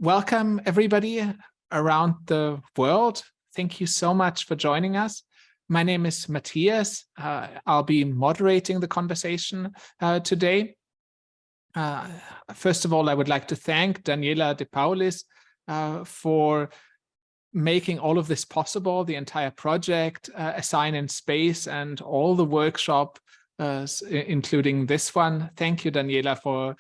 Welcome, everybody around the world. Thank you so much for joining us. My name is Matthias. I'll be moderating the conversation today. First of all, I would like to thank Daniela De Paulis for making all of this possible, the entire project, Assign in Space, and all the workshop, including this one. Thank you, Daniela, for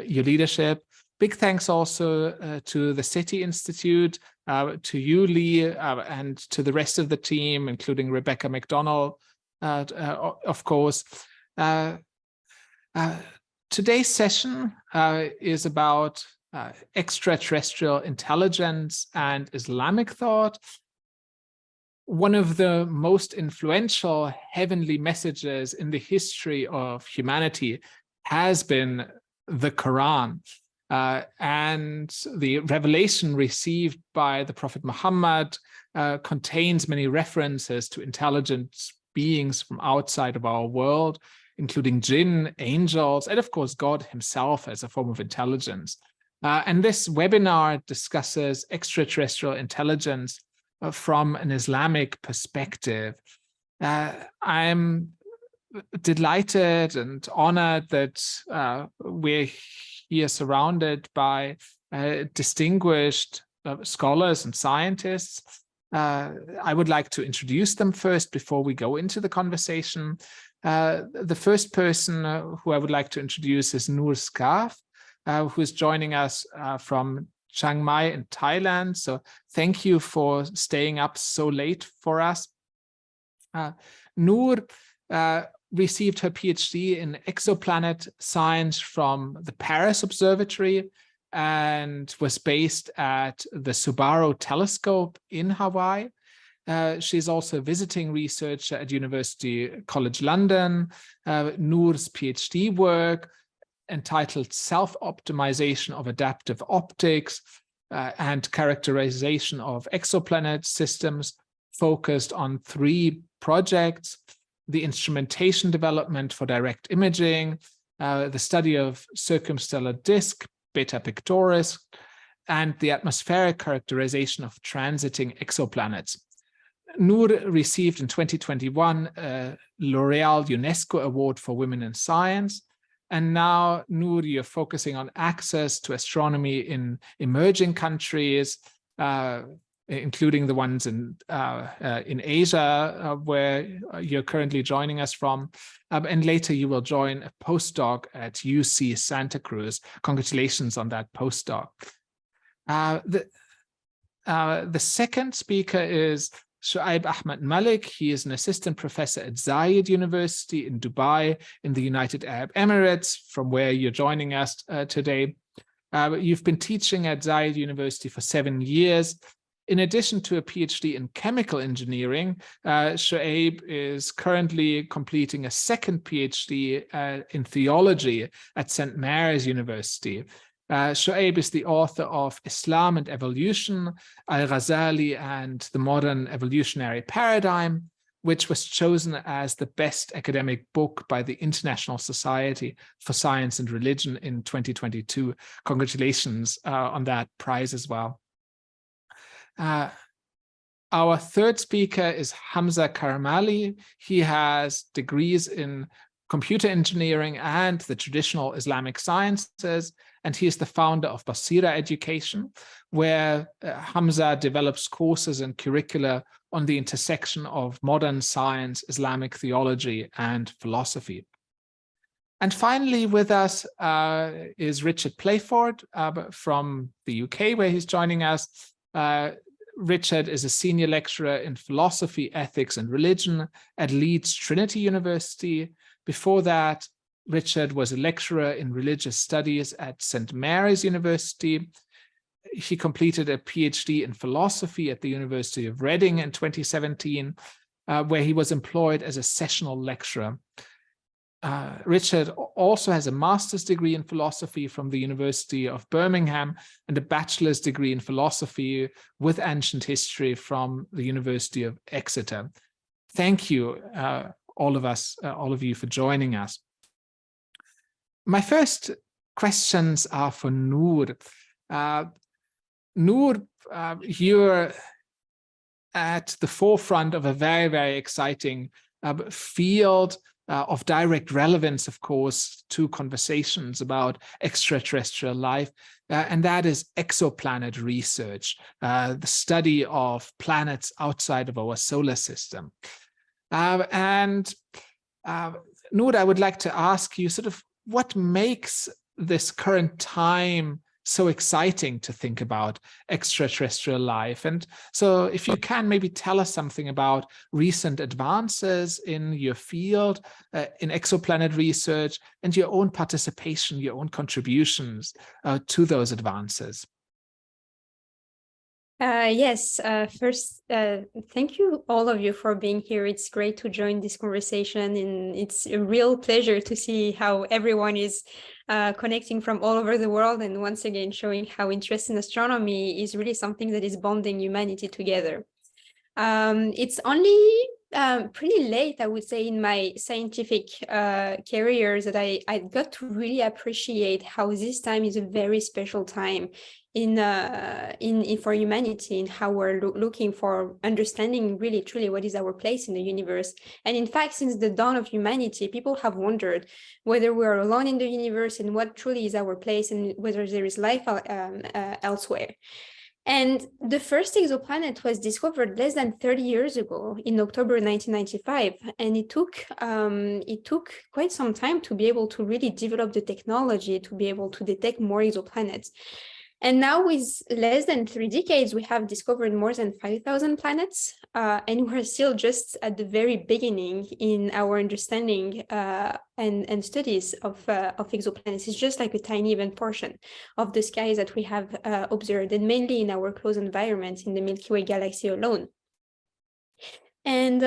your leadership. Big thanks also to the SETI Institute, to you, Lee, and to the rest of the team, including Rebecca McDonald, of course. Today's session is about extraterrestrial intelligence and Islamic thought. One of the most influential heavenly messages in the history of humanity has been the Quran. And the revelation received by the Prophet Muhammad contains many references to intelligent beings from outside of our world, including jinn, angels, and of course God himself as a form of intelligence. And this webinar discusses extraterrestrial intelligence from an Islamic perspective. I'm delighted and honored that we're here surrounded by distinguished scholars and scientists. I would like to introduce them first before we go into the conversation. The first person who I would like to introduce is Nour Skaf, who is joining us from Chiang Mai in Thailand. So thank you for staying up so late for us. Nour received her PhD in exoplanet science from the Paris Observatory and was based at the Subaru Telescope in Hawaii. She's also a visiting researcher at University College London. Nour's PhD work, entitled Self-Optimization of Adaptive Optics and Characterization of Exoplanet Systems, focused on 3 projects: the instrumentation development for direct imaging, the study of circumstellar disk, Beta Pictoris, and the atmospheric characterization of transiting exoplanets. Nour received in 2021 a L'Oreal UNESCO Award for Women in Science. And now, Nour, you're focusing on access to astronomy in emerging countries, including the ones in Asia, where you're currently joining us from. And later you will join a postdoc at UC Santa Cruz. Congratulations on that postdoc. The second speaker is Shoaib Ahmed Malik. He is an assistant professor at Zayed University in Dubai in the United Arab Emirates, from where you're joining us today. You've been teaching at Zayed University for 7 years. In addition to a PhD in chemical engineering, Shoaib is currently completing a second PhD in theology at St. Mary's University. Shoaib is the author of Islam and Evolution, Al-Ghazali and the Modern Evolutionary Paradigm, which was chosen as the best academic book by the International Society for Science and Religion in 2022. Congratulations on that prize as well. Our third speaker is Hamza Karamali. He has degrees in computer engineering and the traditional Islamic sciences, and he is the founder of Basira Education, where Hamza develops courses and curricula on the intersection of modern science, Islamic theology, and philosophy. And finally with us is Richard Playford from the UK, where he's joining us. Richard is a senior lecturer in philosophy, ethics, and religion at Leeds Trinity University. Before that, Richard was a lecturer in religious studies at St. Mary's University. He completed a PhD in philosophy at the University of Reading in 2017, where he was employed as a sessional lecturer. Richard also has a master's degree in philosophy from the University of Birmingham and a bachelor's degree in philosophy with ancient history from the University of Exeter. Thank you, all of you, for joining us. My first questions are for Nour. Nour, you're at the forefront of a very, very exciting field of direct relevance, of course, to conversations about extraterrestrial life, and that is exoplanet research, the study of planets outside of our solar system. And Nour, I would like to ask you sort of what makes this current time so exciting to think about extraterrestrial life. And so if you can maybe tell us something about recent advances in your field, in exoplanet research, and your own participation, your own contributions to those advances. Yes, first, thank you all of you for being here. It's great to join this conversation, and it's a real pleasure to see how everyone is connecting from all over the world, and once again showing how interest in astronomy is really something that is bonding humanity together. It's only pretty late, I would say, in my scientific career that I got to really appreciate how this time is a very special time in for humanity, and how we're looking for understanding really truly what is our place in the universe. And in fact, since the dawn of humanity, people have wondered whether we're alone in the universe and what truly is our place, and whether there is life elsewhere. And the first exoplanet was discovered less than 30 years ago, in October 1995, and it took quite some time to be able to really develop the technology to be able to detect more exoplanets. And now, with less than 3 decades, we have discovered more than 5,000 planets, and we're still just at the very beginning in our understanding and studies of exoplanets. It's just like a tiny even portion of the skies that we have observed, and mainly in our close environment in the Milky Way galaxy alone. And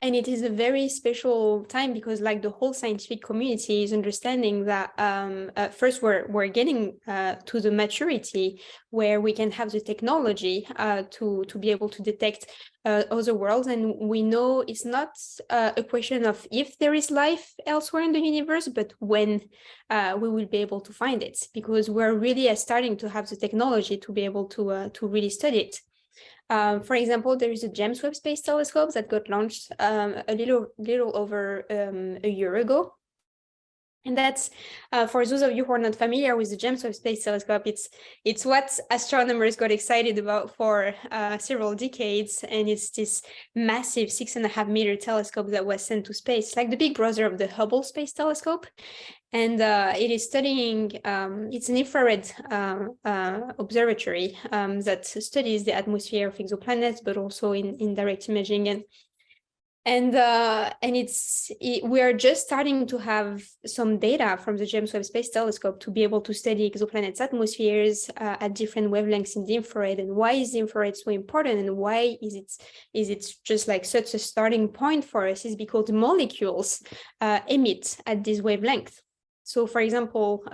it is a very special time because, like, the whole scientific community is understanding that first we're getting to the maturity where we can have the technology to be able to detect other worlds, and we know it's not a question of if there is life elsewhere in the universe, but when we will be able to find it, because we're really starting to have the technology to be able to really study it. For example, there is a James Webb Space Telescope that got launched a little over a year ago. And that's, for those of you who are not familiar with the James Webb Space Telescope, it's what astronomers got excited about for several decades. And it's this massive 6.5 meter telescope that was sent to space, like the big brother of the Hubble Space Telescope. And it is studying, it's an infrared observatory that studies the atmosphere of exoplanets, but also in direct imaging. And we are just starting to have some data from the James Webb Space Telescope to be able to study exoplanets' atmospheres at different wavelengths in the infrared. And why is the infrared so important, and why is it just like such a starting point for us? Is because the molecules emit at this wavelength. So, for example,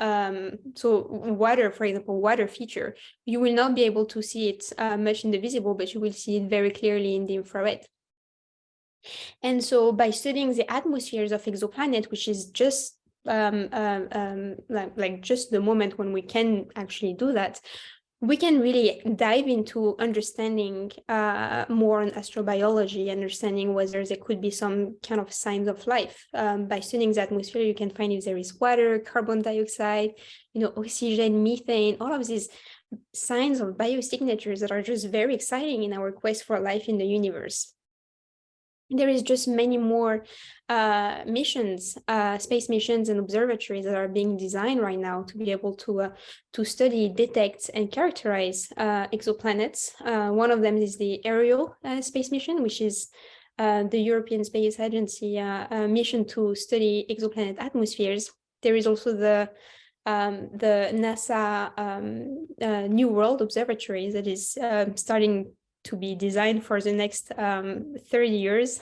water feature, you will not be able to see it much in the visible, but you will see it very clearly in the infrared. And so, by studying the atmospheres of exoplanets, which is just like just the moment when we can actually do that, we can really dive into understanding more on astrobiology, understanding whether there could be some kind of signs of life. By studying the atmosphere, you can find if there is water, carbon dioxide, oxygen, methane, all of these signs of biosignatures that are just very exciting in our quest for life in the universe. There is just many more missions, space missions and observatories that are being designed right now to be able to study, detect, and characterize exoplanets. One of them is the Ariel space mission, which is the European Space Agency mission to study exoplanet atmospheres. There is also the NASA New World Observatory that is starting to be designed for the next 30 years.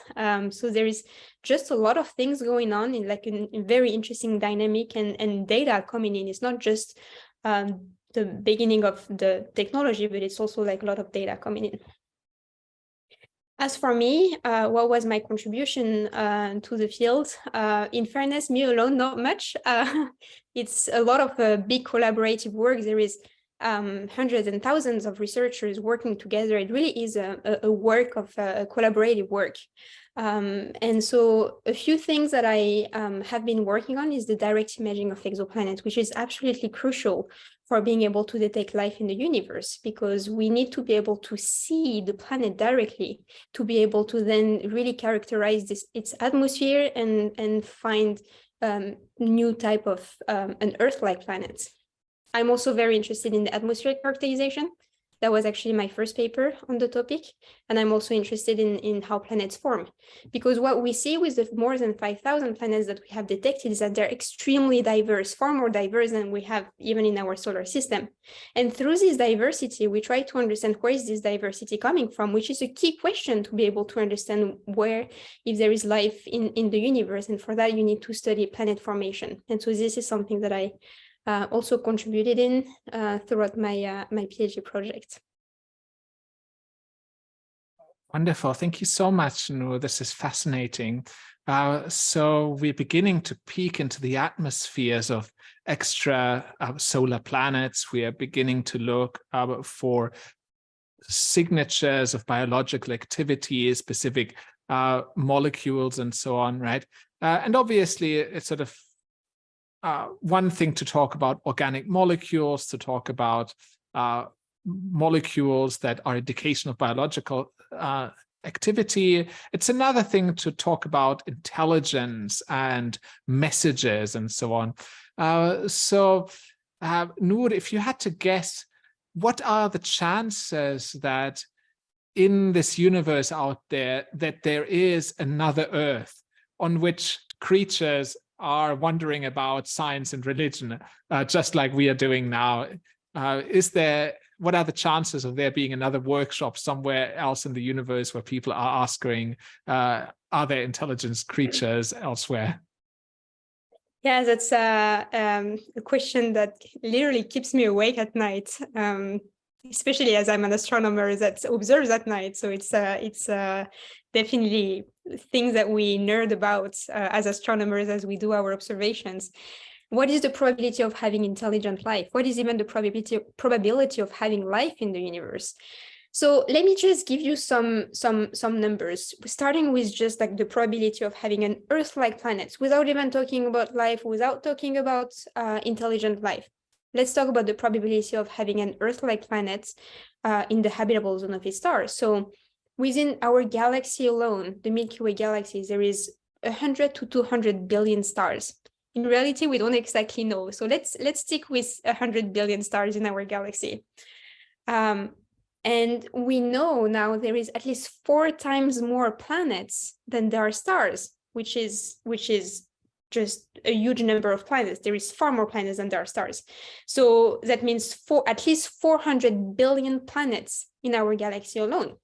So there is just a lot of things going on in like a very interesting dynamic and data coming in. It's not just the beginning of the technology, but it's also like a lot of data coming in. As for me, what was my contribution to the field? In fairness, me alone, not much. It's a lot of big collaborative work. There is hundreds and thousands of researchers working together. It really is a work of a collaborative work. And so a few things that I have been working on is the direct imaging of exoplanets, which is absolutely crucial for being able to detect life in the universe, because we need to be able to see the planet directly to be able to then really characterize its atmosphere and find new type of an Earth-like planet. I'm also very interested in the atmospheric characterization. That was actually my first paper on the topic. And I'm also interested in how planets form, because what we see with the more than 5,000 planets that we have detected is that they're extremely diverse, far more diverse than we have even in our solar system. And through this diversity, we try to understand where is this diversity coming from, which is a key question to be able to understand where, if there is life in the universe. And for that, you need to study planet formation. And so this is something that I also contributed in throughout my PhD project. Wonderful. Thank you so much, Nour. This is fascinating. So we're beginning to peek into the atmospheres of extra solar planets. We are beginning to look for signatures of biological activity, specific molecules, and so on, right? And obviously, it's sort of one thing to talk about organic molecules, to talk about molecules that are indication of biological activity. It's another thing to talk about intelligence and messages and so on. Nour, if you had to guess, what are the chances that in this universe out there, that there is another Earth on which creatures are wondering about science and religion, just like we are doing now? What are the chances of there being another workshop somewhere else in the universe where people are asking, are there intelligent creatures elsewhere? Yeah, that's a question that literally keeps me awake at night, especially as I'm an astronomer that observes at night. So it's definitely things that we nerd about as astronomers as we do our observations. What is the probability of having intelligent life? What is even the probability of having life in the universe? So let me just give you some numbers, starting with just like the probability of having an Earth-like planet, without even talking about life, without talking about intelligent life. Let's talk about the probability of having an Earth-like planet in the habitable zone of its stars. So within our galaxy alone, the Milky Way galaxy, there is 100 to 200 billion stars. In reality, we don't exactly know. So let's stick with 100 billion stars in our galaxy. And we know now there is at least 4 times more planets than there are stars, which is just a huge number of planets. There is far more planets than there are stars. So that means at least 400 billion planets in our galaxy alone.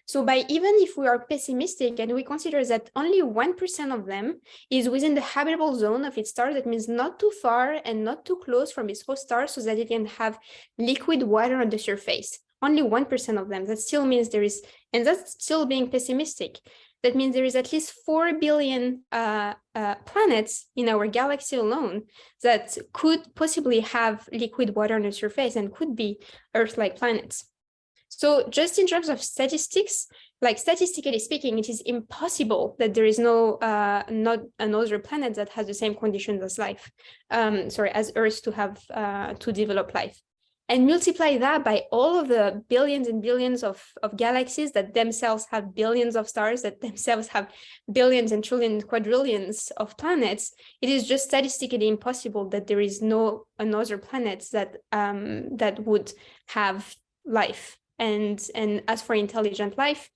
So even if we are pessimistic and we consider that only 1% of them is within the habitable zone of its star, that means not too far and not too close from its host star so that it can have liquid water on the surface. Only 1% of them. That still means there is, and that's still being pessimistic. That means there is at least 4 billion planets in our galaxy alone that could possibly have liquid water on the surface and could be Earth-like planets. So just in terms of statistics, like statistically speaking, it is impossible that there is not another planet that has the same conditions as life, as Earth to have to develop life. And multiply that by all of the billions and billions of galaxies that themselves have billions of stars, that themselves have billions and trillions, quadrillions of planets. It is just statistically impossible that there is no another planet that would have life. And as for intelligent life,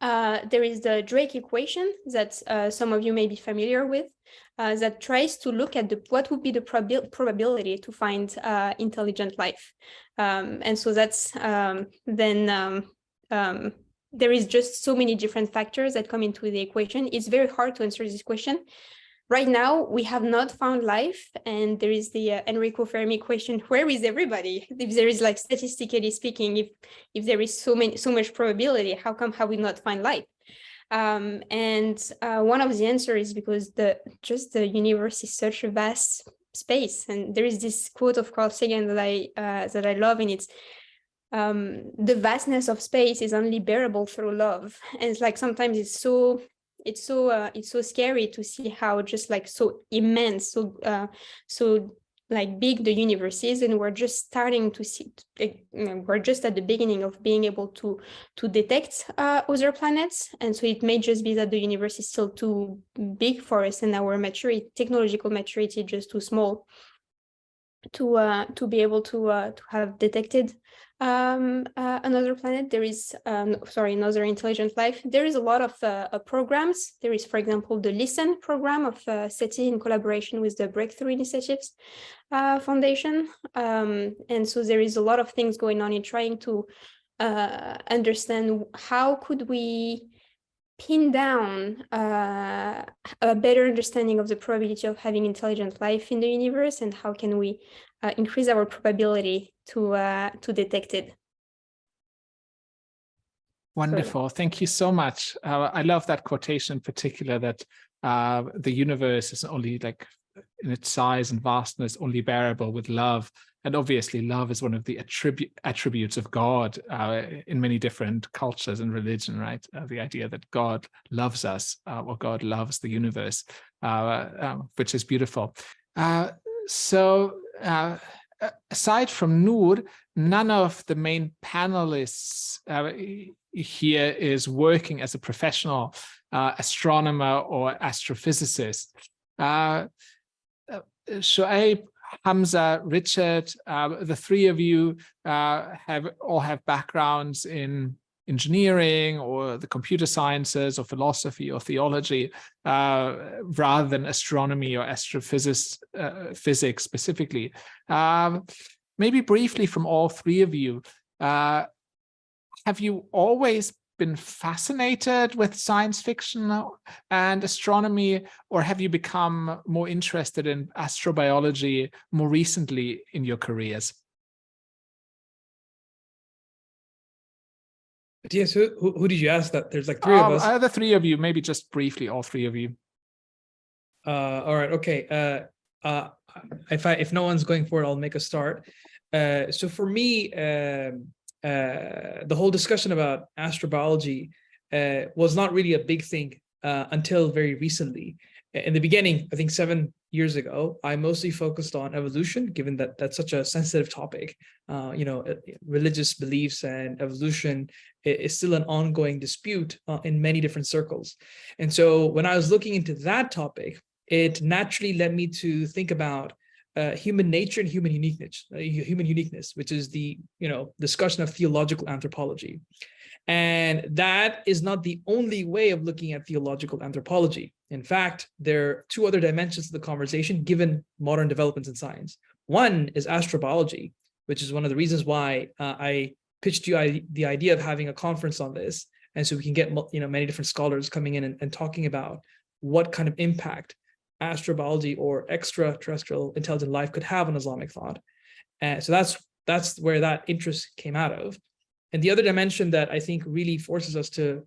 there is the Drake equation that some of you may be familiar with, that tries to look at what would be the probability to find intelligent life. And so that's there is just so many different factors that come into the equation. It's very hard to answer this question. Right now, we have not found life, and there is the Enrico Fermi question: where is everybody? If there is, like, statistically speaking, if there is so much probability, how come have we not find life? And one of the answers is because the universe is such a vast space. And there is this quote of Carl Sagan that I love, and it's the vastness of space is only bearable through love. And it's like sometimes it's so scary to see how just like so immense, so like big the universe is, and we're just starting to see, we're just at the beginning of being able to detect other planets. And so it may just be that the universe is still too big for us, and our technological maturity just too small to be able to have detected another planet. There is another intelligent life. There is a lot of programs. There is, for example, the LISTEN program of SETI in collaboration with the Breakthrough Initiatives Foundation. And so there is a lot of things going on in trying to understand how could we pin down a better understanding of the probability of having intelligent life in the universe, and how can we increase our probability to detect it. Wonderful. Thank you so much. I love that quotation in particular, that the universe is only, like, in its size and vastness, only bearable with love. And obviously love is one of the attributes of God in many different cultures and religion, right? The idea that God loves us, or God loves the universe, which is beautiful. So aside from Nour, none of the main panelists here is working as a professional astronomer or astrophysicist. Shoaib, Hamza, Richard, the three of you have backgrounds in engineering or the computer sciences or philosophy or theology, rather than astronomy or astrophysics specifically. Maybe briefly from all three of you, have you always been fascinated with science fiction and astronomy, or have you become more interested in astrobiology more recently in your careers? Matthias, who did you ask that? There's like three of us. The three of you, maybe just briefly, all three of you. All right, okay. If no one's going for it, I'll make a start. So for me, the whole discussion about astrobiology was not really a big thing until very recently. In the beginning, I think 7 years ago, I mostly focused on evolution, given that that's such a sensitive topic. Religious beliefs and evolution is still an ongoing dispute in many different circles. And so when I was looking into that topic, it naturally led me to think about human nature and human uniqueness, which is the discussion of theological anthropology. And that is not the only way of looking at theological anthropology. In fact, there are two other dimensions to the conversation given modern developments in science. One is astrobiology, which is one of the reasons why I pitched you the idea of having a conference on this, and so we can get many different scholars coming in and talking about what kind of impact astrobiology or extraterrestrial intelligent life could have on Islamic thought. And so that's where that interest came out of. And the other dimension that I think really forces us to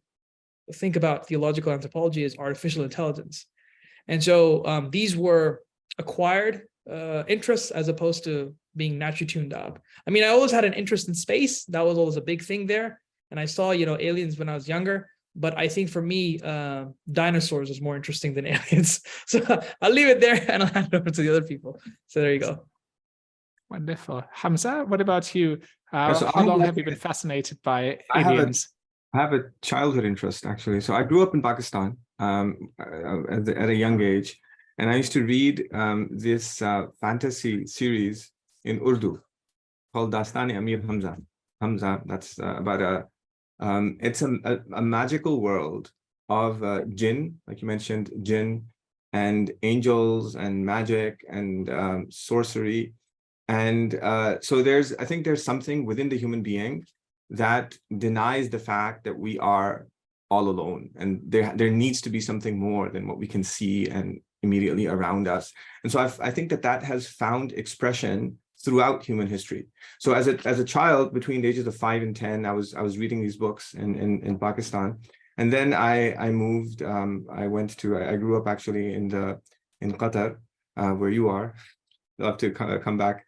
think about theological anthropology is artificial intelligence. And so these were acquired interests as opposed to being naturally tuned up. I mean, I always had an interest in space. That was always a big thing there. And I saw, aliens when I was younger. But I think for me, dinosaurs is more interesting than aliens. So I'll leave it there and I'll hand it over to the other people. So there you go. Wonderful. Hamza, what about you? How long have you been fascinated by aliens? I have a childhood interest, actually. So I grew up in Pakistan at a young age. And I used to read this fantasy series in Urdu called Dastani Amir Hamza. Hamza, that's about it's a magical world of jinn, like you mentioned, jinn and angels and magic and sorcery. And so I think there's something within the human being that denies the fact that we are all alone. And there needs to be something more than what we can see and immediately around us. And so I think that has found expression throughout human history. So as a child, between the ages of 5 and 10, I was reading these books in Pakistan. And then I moved, I grew up actually in Qatar, where you are. love to come back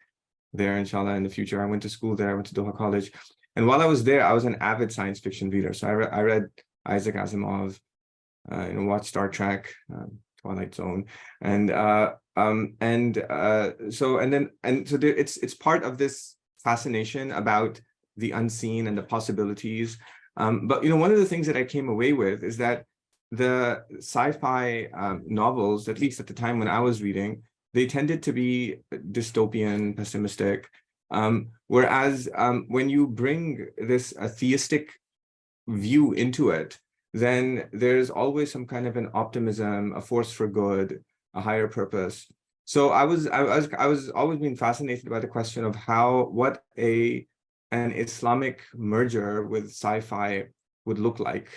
there, inshallah, in the future. I went to school there. I went to Doha College. And while I was there, I was an avid science fiction reader. So I read Isaac Asimov, watched Star Trek, Twilight Zone, so it's part of this fascination about the unseen and the possibilities. But one of the things that I came away with is that the sci-fi novels, at least at the time when I was reading, they tended to be dystopian, pessimistic. Whereas when you bring this theistic view into it, then there's always some kind of an optimism, a force for good, a higher purpose. So I was always been fascinated by the question of what an Islamic merger with sci-fi would look like.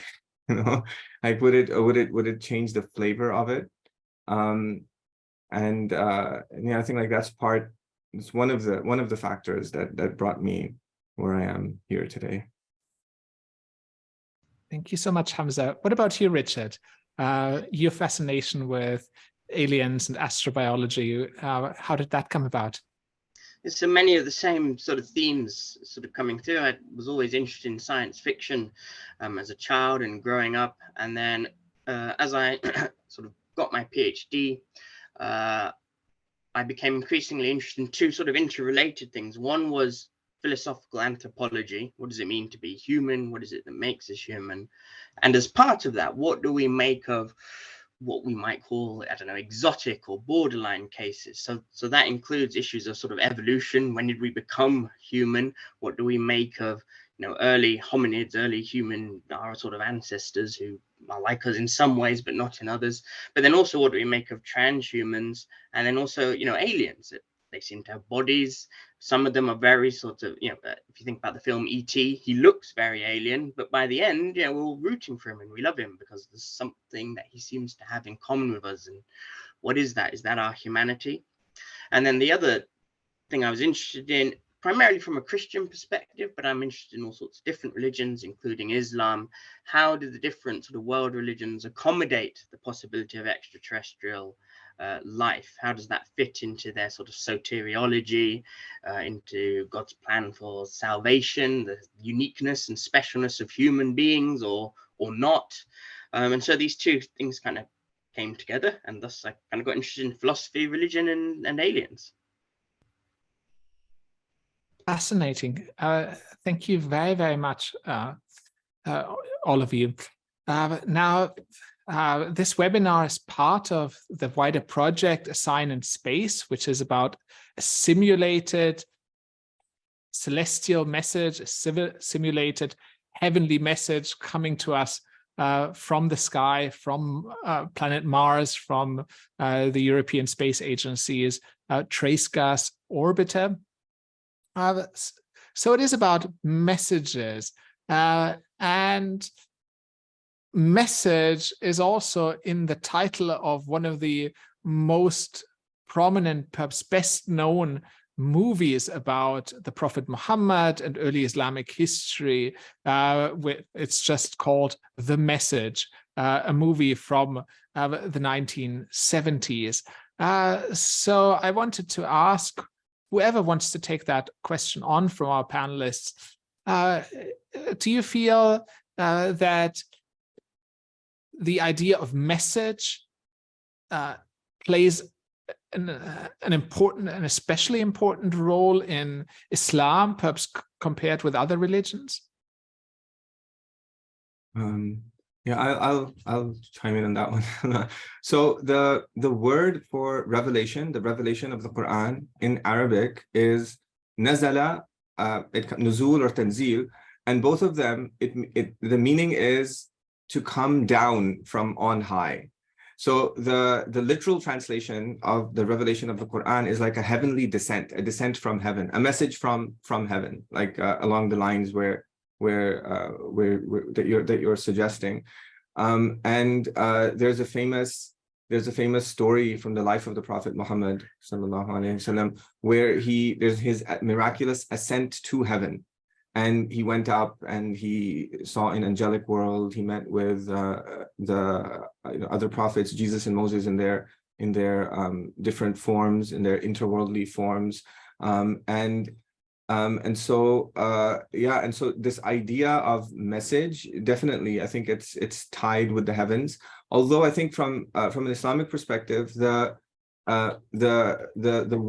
Like would it change the flavor of it? I think like it's one of the factors that brought me where I am here today. Thank you so much, Hamza. What about you, Richard? Your fascination with aliens and astrobiology, how did that come about? So many of the same sort of themes sort of coming through. I was always interested in science fiction as a child and growing up. And then as I sort of got my PhD, I became increasingly interested in two sort of interrelated things. One was philosophical anthropology. What does it mean to be human? What is it that makes us human? And as part of that, what do we make of what we might call, I don't know, exotic or borderline cases? So that includes issues of sort of evolution. When did we become human? What do we make of, early hominids, early human, our sort of ancestors who are like us in some ways, but not in others? But then also, what do we make of transhumans? And then also, aliens. They seem to have bodies. Some of them are very sort of, if you think about the film E.T., he looks very alien, but by the end, we're all rooting for him and we love him because there's something that he seems to have in common with us. And what is that? Is that our humanity? And then the other thing I was interested in, primarily from a Christian perspective, but I'm interested in all sorts of different religions, including Islam. How do the different sort of world religions accommodate the possibility of extraterrestrial life? How does that fit into their sort of soteriology, into God's plan for salvation, the uniqueness and specialness of human beings, or not? And so these two things kind of came together, and thus I kind of got interested in philosophy, religion, and aliens. Fascinating. Thank you very, very much, all of you. Now, this webinar is part of the wider project A Sign in Space, which is about a simulated celestial message, a simulated heavenly message coming to us from the sky, from planet Mars, from the European Space Agency's trace gas orbiter. So it is about messages, and message is also in the title of one of the most prominent, perhaps best known movies about the Prophet Muhammad and early Islamic history. It's just called The Message, a movie from the 1970s. So I wanted to ask whoever wants to take that question on from our panelists, do you feel that the idea of message plays an important and especially important role in Islam, perhaps compared with other religions? Yeah, I'll chime in on that one. So the word for revelation, the revelation of the Quran in Arabic is nazala, nuzul or tanzil, and both of them, the meaning is to come down from on high. So the literal translation of the revelation of the Quran is like a heavenly descent, a descent from heaven, a message from heaven, like along the lines where that you're suggesting. There's a famous story from the life of the Prophet Muhammad sallallahu alaihi wasallam, where there's his miraculous ascent to heaven. And he went up and he saw an angelic world. He met with the other prophets, Jesus and Moses, in their different forms, in their interworldly forms, and so this idea of message, definitely, I think it's tied with the heavens. Although I think from an Islamic perspective, the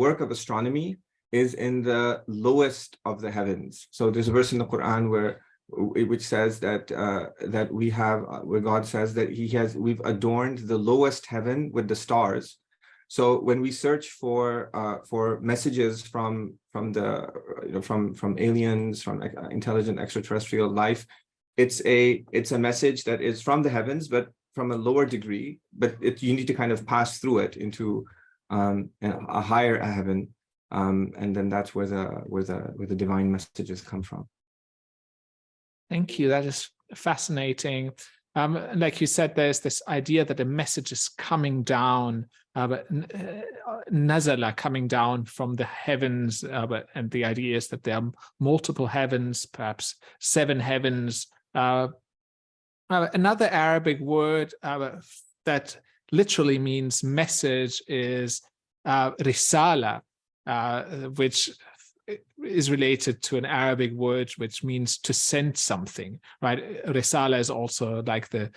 work of astronomy is in the lowest of the heavens. So there's a verse in the Quran which says that where God says that we've adorned the lowest heaven with the stars. So when we search for messages from aliens, from intelligent extraterrestrial life, it's a message that is from the heavens, but from a lower degree. But you need to kind of pass through it into a higher heaven, and then that's where the divine messages come from. Thank you. That is fascinating. Like you said, there's this idea that a message is coming down, nazala, coming down from the heavens, and the idea is that there are multiple heavens, perhaps 7 heavens. Another Arabic word that literally means message is risala, which is related to an Arabic word which means to send something, right? Risala is also like the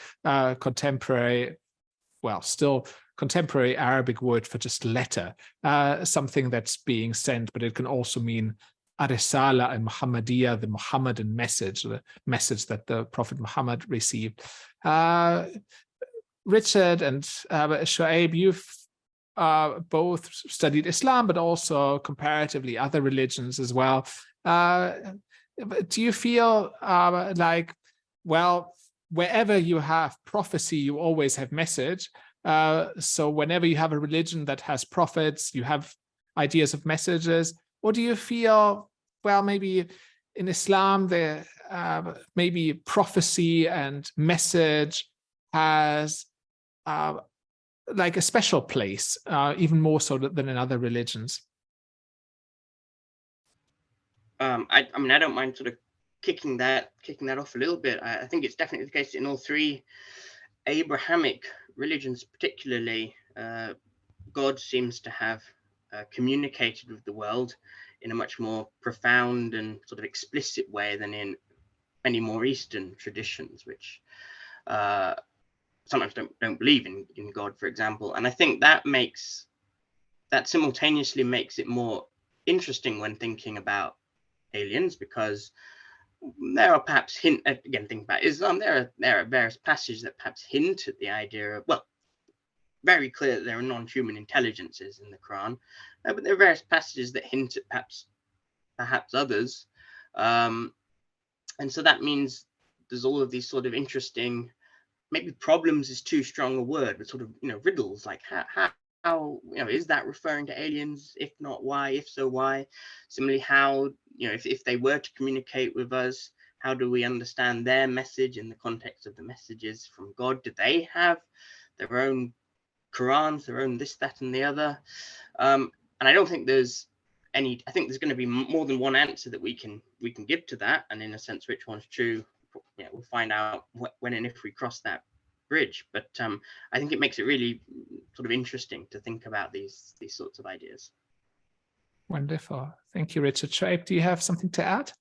still contemporary Arabic word for just letter, something that's being sent, but it can also mean Arisala and Muhammadiyah, the Muhammadan message, the message that the Prophet Muhammad received. Richard and Shoaib, you've both studied Islam, but also comparatively other religions as well. Do you feel like, well, wherever you have prophecy, you always have message? So whenever you have a religion that has prophets, you have ideas of messages? Or do you feel, well, maybe in Islam, there maybe prophecy and message has like a special place, even more so than in other religions? I mean, I don't mind sort of kicking that off a little bit. I think it's definitely the case in all 3 Abrahamic religions, particularly. God seems to have communicated with the world in a much more profound and sort of explicit way than in many more Eastern traditions, which sometimes don't believe in God, for example. And I think that simultaneously makes it more interesting when thinking about aliens, because there are perhaps think about Islam, there are various passages that perhaps hint at the idea of, well, very clear that there are non-human intelligences in the Quran, but there are various passages that hint at perhaps others, and so that means there's all of these sort of interesting, maybe problems is too strong a word, but sort of riddles, like how is that referring to aliens? If not, why? If so, why? Similarly, how if they were to communicate with us, how do we understand their message in the context of the messages from God? Do they have their own Qurans, their own this, that, and the other? And I don't think there's any. I think there's going to be more than one answer that we can give to that, and in a sense, which one's true, we'll find out when and if we cross that bridge. But I think it makes it really sort of interesting to think about these sorts of ideas. Wonderful, thank you, Richard. Shoaib, do you have something to add?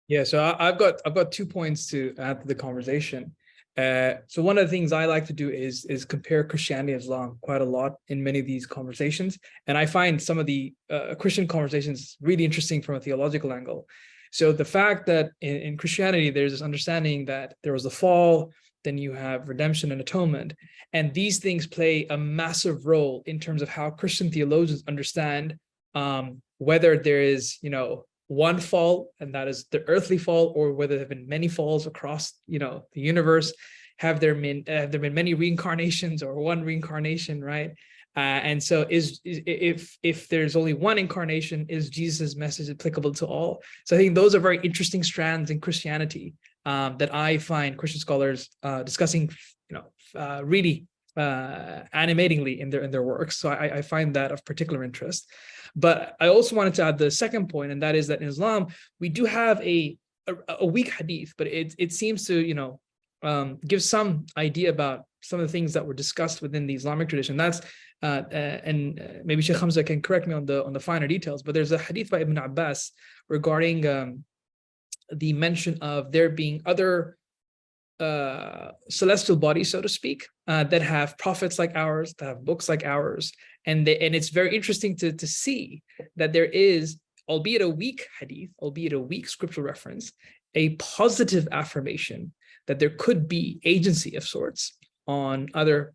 Yeah, so I've got 2 points to add to the conversation. So one of the things I like to do is compare Christianity and Islam quite a lot in many of these conversations, and I find some of the Christian conversations really interesting from a theological angle. So the fact that in Christianity there's this understanding that there was the fall, then you have redemption and atonement, and these things play a massive role in terms of how Christian theologians understand whether there is one fall, and that is the earthly fall, or whether there have been many falls across the universe. Have there been many reincarnations or one reincarnation, right? And so if there's only one incarnation, is Jesus' message applicable to all? So I think those are very interesting strands in Christianity that I find Christian scholars discussing really animatingly in their works. So I find that of particular interest. But I also wanted to add the second point, and that is that in Islam we do have a weak hadith, but it seems to give some idea about some of the things that were discussed within the Islamic tradition. That's maybe Sheikh Hamza can correct me on the finer details, but there's a hadith by Ibn Abbas regarding the mention of there being other celestial bodies, so to speak, that have prophets like ours, that have books like ours, and it's very interesting to see that there is, albeit a weak hadith, albeit a weak scriptural reference, a positive affirmation that there could be agency of sorts on other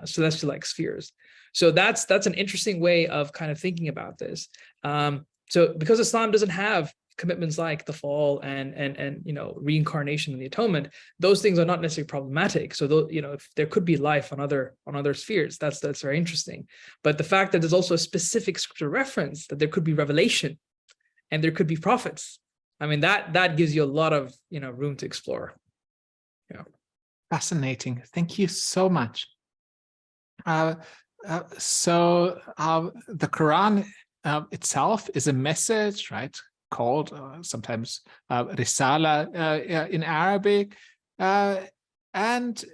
celestial-like spheres. So that's an interesting way of kind of thinking about this. So because Islam doesn't have commitments like the fall and reincarnation and the atonement, those things are not necessarily problematic. So if there could be life on other spheres, that's very interesting. But the fact that there's also a specific scripture reference that there could be revelation and there could be prophets, I mean, that gives you a lot of room to explore. Yeah. Fascinating. Thank you so much. The Quran itself is a message, right? Called sometimes Risala in Arabic. And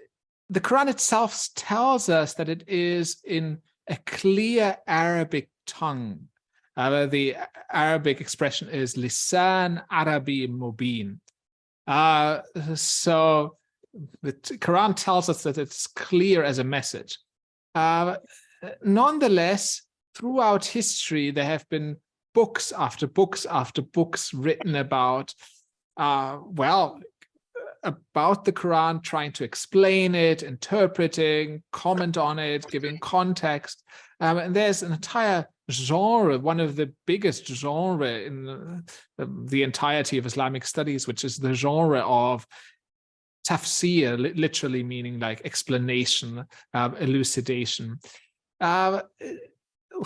the Quran itself tells us that it is in a clear Arabic tongue. The Arabic expression is lisan Arabi mubin. So the Quran tells us that it's clear as a message. Nonetheless, throughout history, there have been books after books after books written about, about the Quran, trying to explain it, interpreting, comment on it, giving context. And there's an entire genre, one of the biggest genre in the entirety of Islamic studies, which is the genre of tafsir, literally meaning like explanation, elucidation.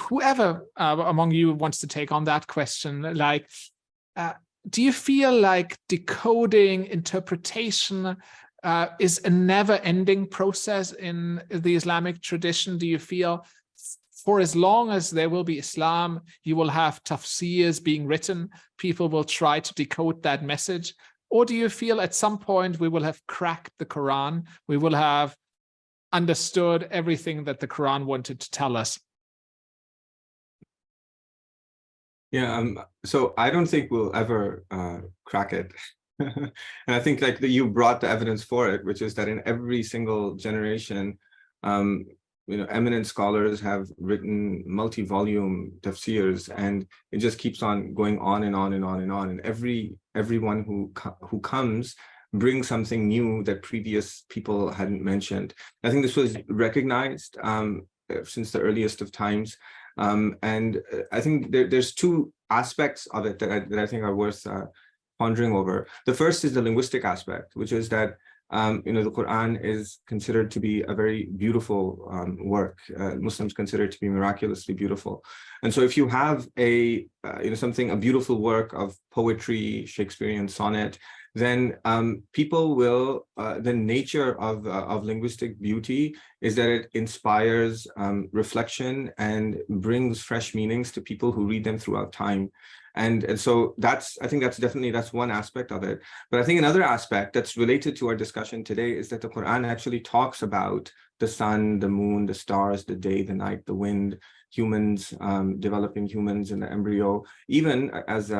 Whoever among you wants to take on that question, do you feel like decoding, interpretation is a never-ending process in the Islamic tradition? Do you feel for as long as there will be Islam, you will have tafsirs being written, people will try to decode that message? Or do you feel at some point we will have cracked the Quran, we will have understood everything that the Quran wanted to tell us? Yeah, so I don't think we'll ever crack it. And I think that you brought the evidence for it, which is that in every single generation, eminent scholars have written multi-volume tafsirs, and it just keeps on going on and on and on and on. And everyone who comes brings something new that previous people hadn't mentioned. I think this was recognized since the earliest of times. And I think there's two aspects of it that I think are worth pondering over. The first is the linguistic aspect, which is that the Quran is considered to be a very beautiful work. Muslims consider it to be miraculously beautiful. And so if you have a beautiful work of poetry, Shakespearean sonnet, then people will, the nature of linguistic beauty is that it inspires reflection and brings fresh meanings to people who read them throughout time. And so I think that's one aspect of it. But I think another aspect that's related to our discussion today is that the Quran actually talks about the sun, the moon, the stars, the day, the night, the wind, humans, developing humans in the embryo. Even as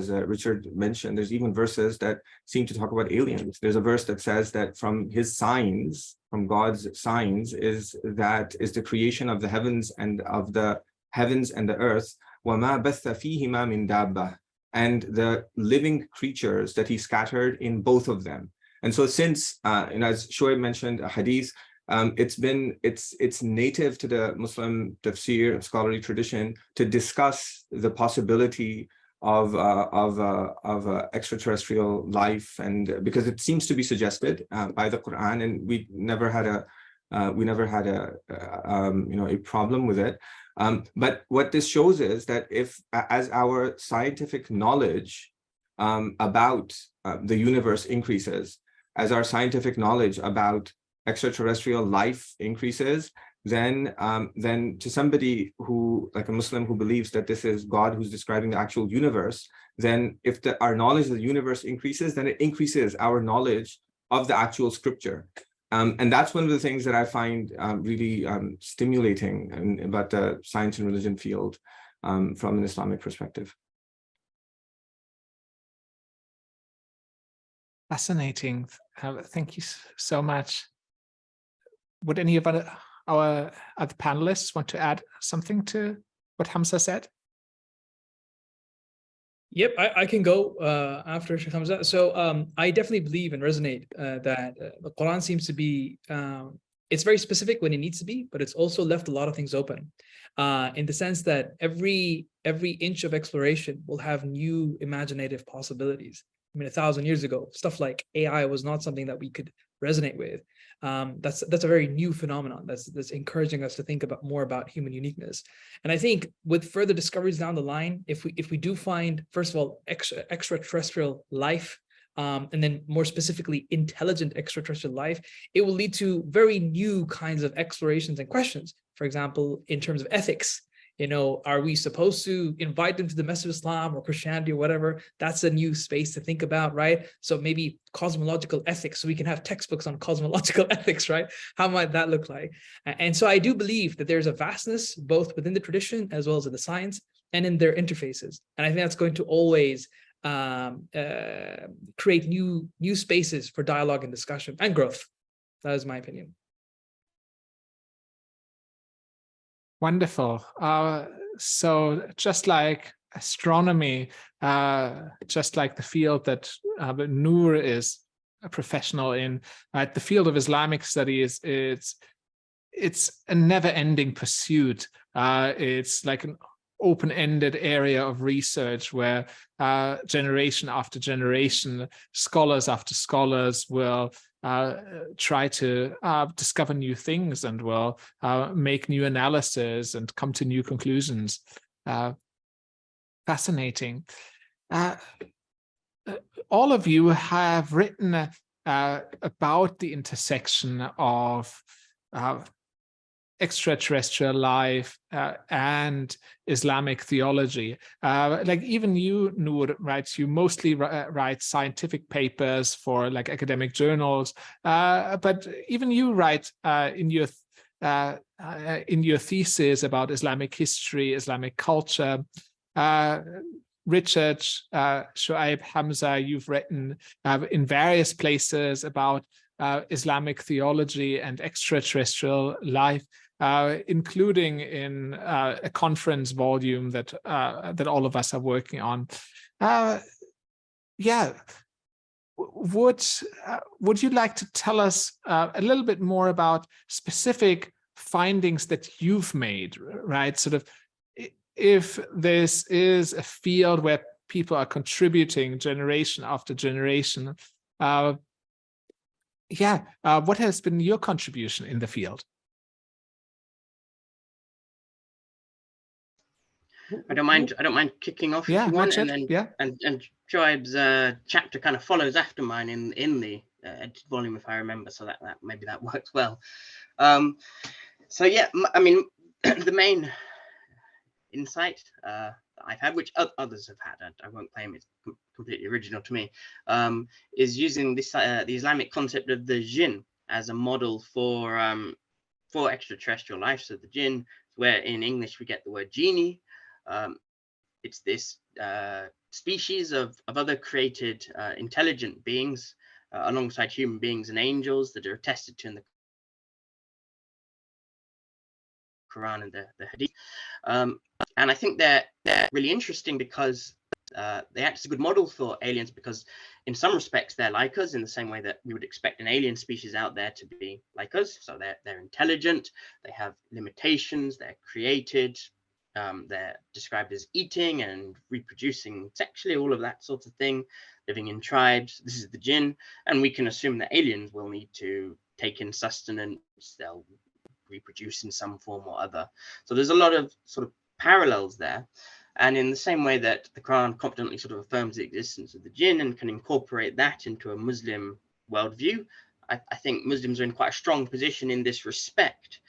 Richard mentioned, there's even verses that seem to talk about aliens. There's a verse that says that from his signs, from God's signs, is the creation of the heavens and the earth. وَمَا بَثَّ فِيهِمَا مِن دَابَّةٍ, and the living creatures that he scattered in both of them. And so since, as Shoaib mentioned, a hadith, it's native to the Muslim tafsir and scholarly tradition to discuss the possibility of extraterrestrial life, and because it seems to be suggested by the Quran, and we never had a problem with it. But what this shows is that as our scientific knowledge about the universe increases, as our scientific knowledge about extraterrestrial life increases, then to somebody who, like a Muslim who believes that this is God who's describing the actual universe, then if our knowledge of the universe increases, then it increases our knowledge of the actual scripture. And that's one of the things that I find really stimulating about the science and religion field from an Islamic perspective. Fascinating. Thank you so much. Would any of our other panelists want to add something to what Hamza said? Yep, I can go after Sheikh Hamza. So I definitely believe and resonate that the Quran seems to be, it's very specific when it needs to be, but it's also left a lot of things open in the sense that every inch of exploration will have new imaginative possibilities. I mean, 1,000 years ago, stuff like AI was not something that we could resonate with. That's a very new phenomenon that's encouraging us to think about more about human uniqueness. And I think with further discoveries down the line, if we do find, first of all, extraterrestrial life, and then more specifically intelligent extraterrestrial life, it will lead to very new kinds of explorations and questions. For example, in terms of ethics, are we supposed to invite them to the mess of Islam or Christianity or whatever? That's a new space to think about, right? So maybe cosmological ethics, so we can have textbooks on cosmological ethics, right? How might that look like? And so I do believe that there's a vastness both within the tradition as well as in the science and in their interfaces. And I think that's going to always create new spaces for dialogue and discussion and growth. That is my opinion. Wonderful. So just like astronomy, just like the field that Nour is a professional in, the field of Islamic studies, it's a never-ending pursuit. It's like an open-ended area of research where generation after generation, scholars after scholars will try to discover new things and will make new analysis and come to new conclusions. Fascinating. All of you have written about the intersection of extraterrestrial life and Islamic theology. Like even you, Nour, right? You mostly write scientific papers for like academic journals, but even you write in your thesis about Islamic history, Islamic culture. Richard, Shoaib, Hamza, you've written in various places about Islamic theology and extraterrestrial life. Including in a conference volume that all of us are working on. Yeah, would you like to tell us a little bit more about specific findings that you've made, right? Sort of, if this is a field where people are contributing generation after generation, what has been your contribution in the field? I don't mind kicking off if you want, and then and Shoaib's chapter kind of follows after mine in the volume, if I remember. So that maybe that works well. So yeah, I mean, the main insight that I've had, which others have had, I won't claim it's completely original to me, is using this the Islamic concept of the jinn as a model for extraterrestrial life. So the jinn, where in English we get the word genie. It's this species of other created intelligent beings alongside human beings and angels that are attested to in the Quran and the Hadith. And I think they're really interesting because they act as a good model for aliens, because in some respects they're like us in the same way that we would expect an alien species out there to be like us. So they're intelligent, they have limitations, they're created. They're described as eating and reproducing sexually, all of that sort of thing, living in tribes. This is the jinn, and we can assume that aliens will need to take in sustenance. They'll reproduce in some form or other. So there's a lot of sort of parallels there. And in the same way that the Quran confidently sort of affirms the existence of the jinn and can incorporate that into a Muslim worldview, I think Muslims are in quite a strong position in this respect,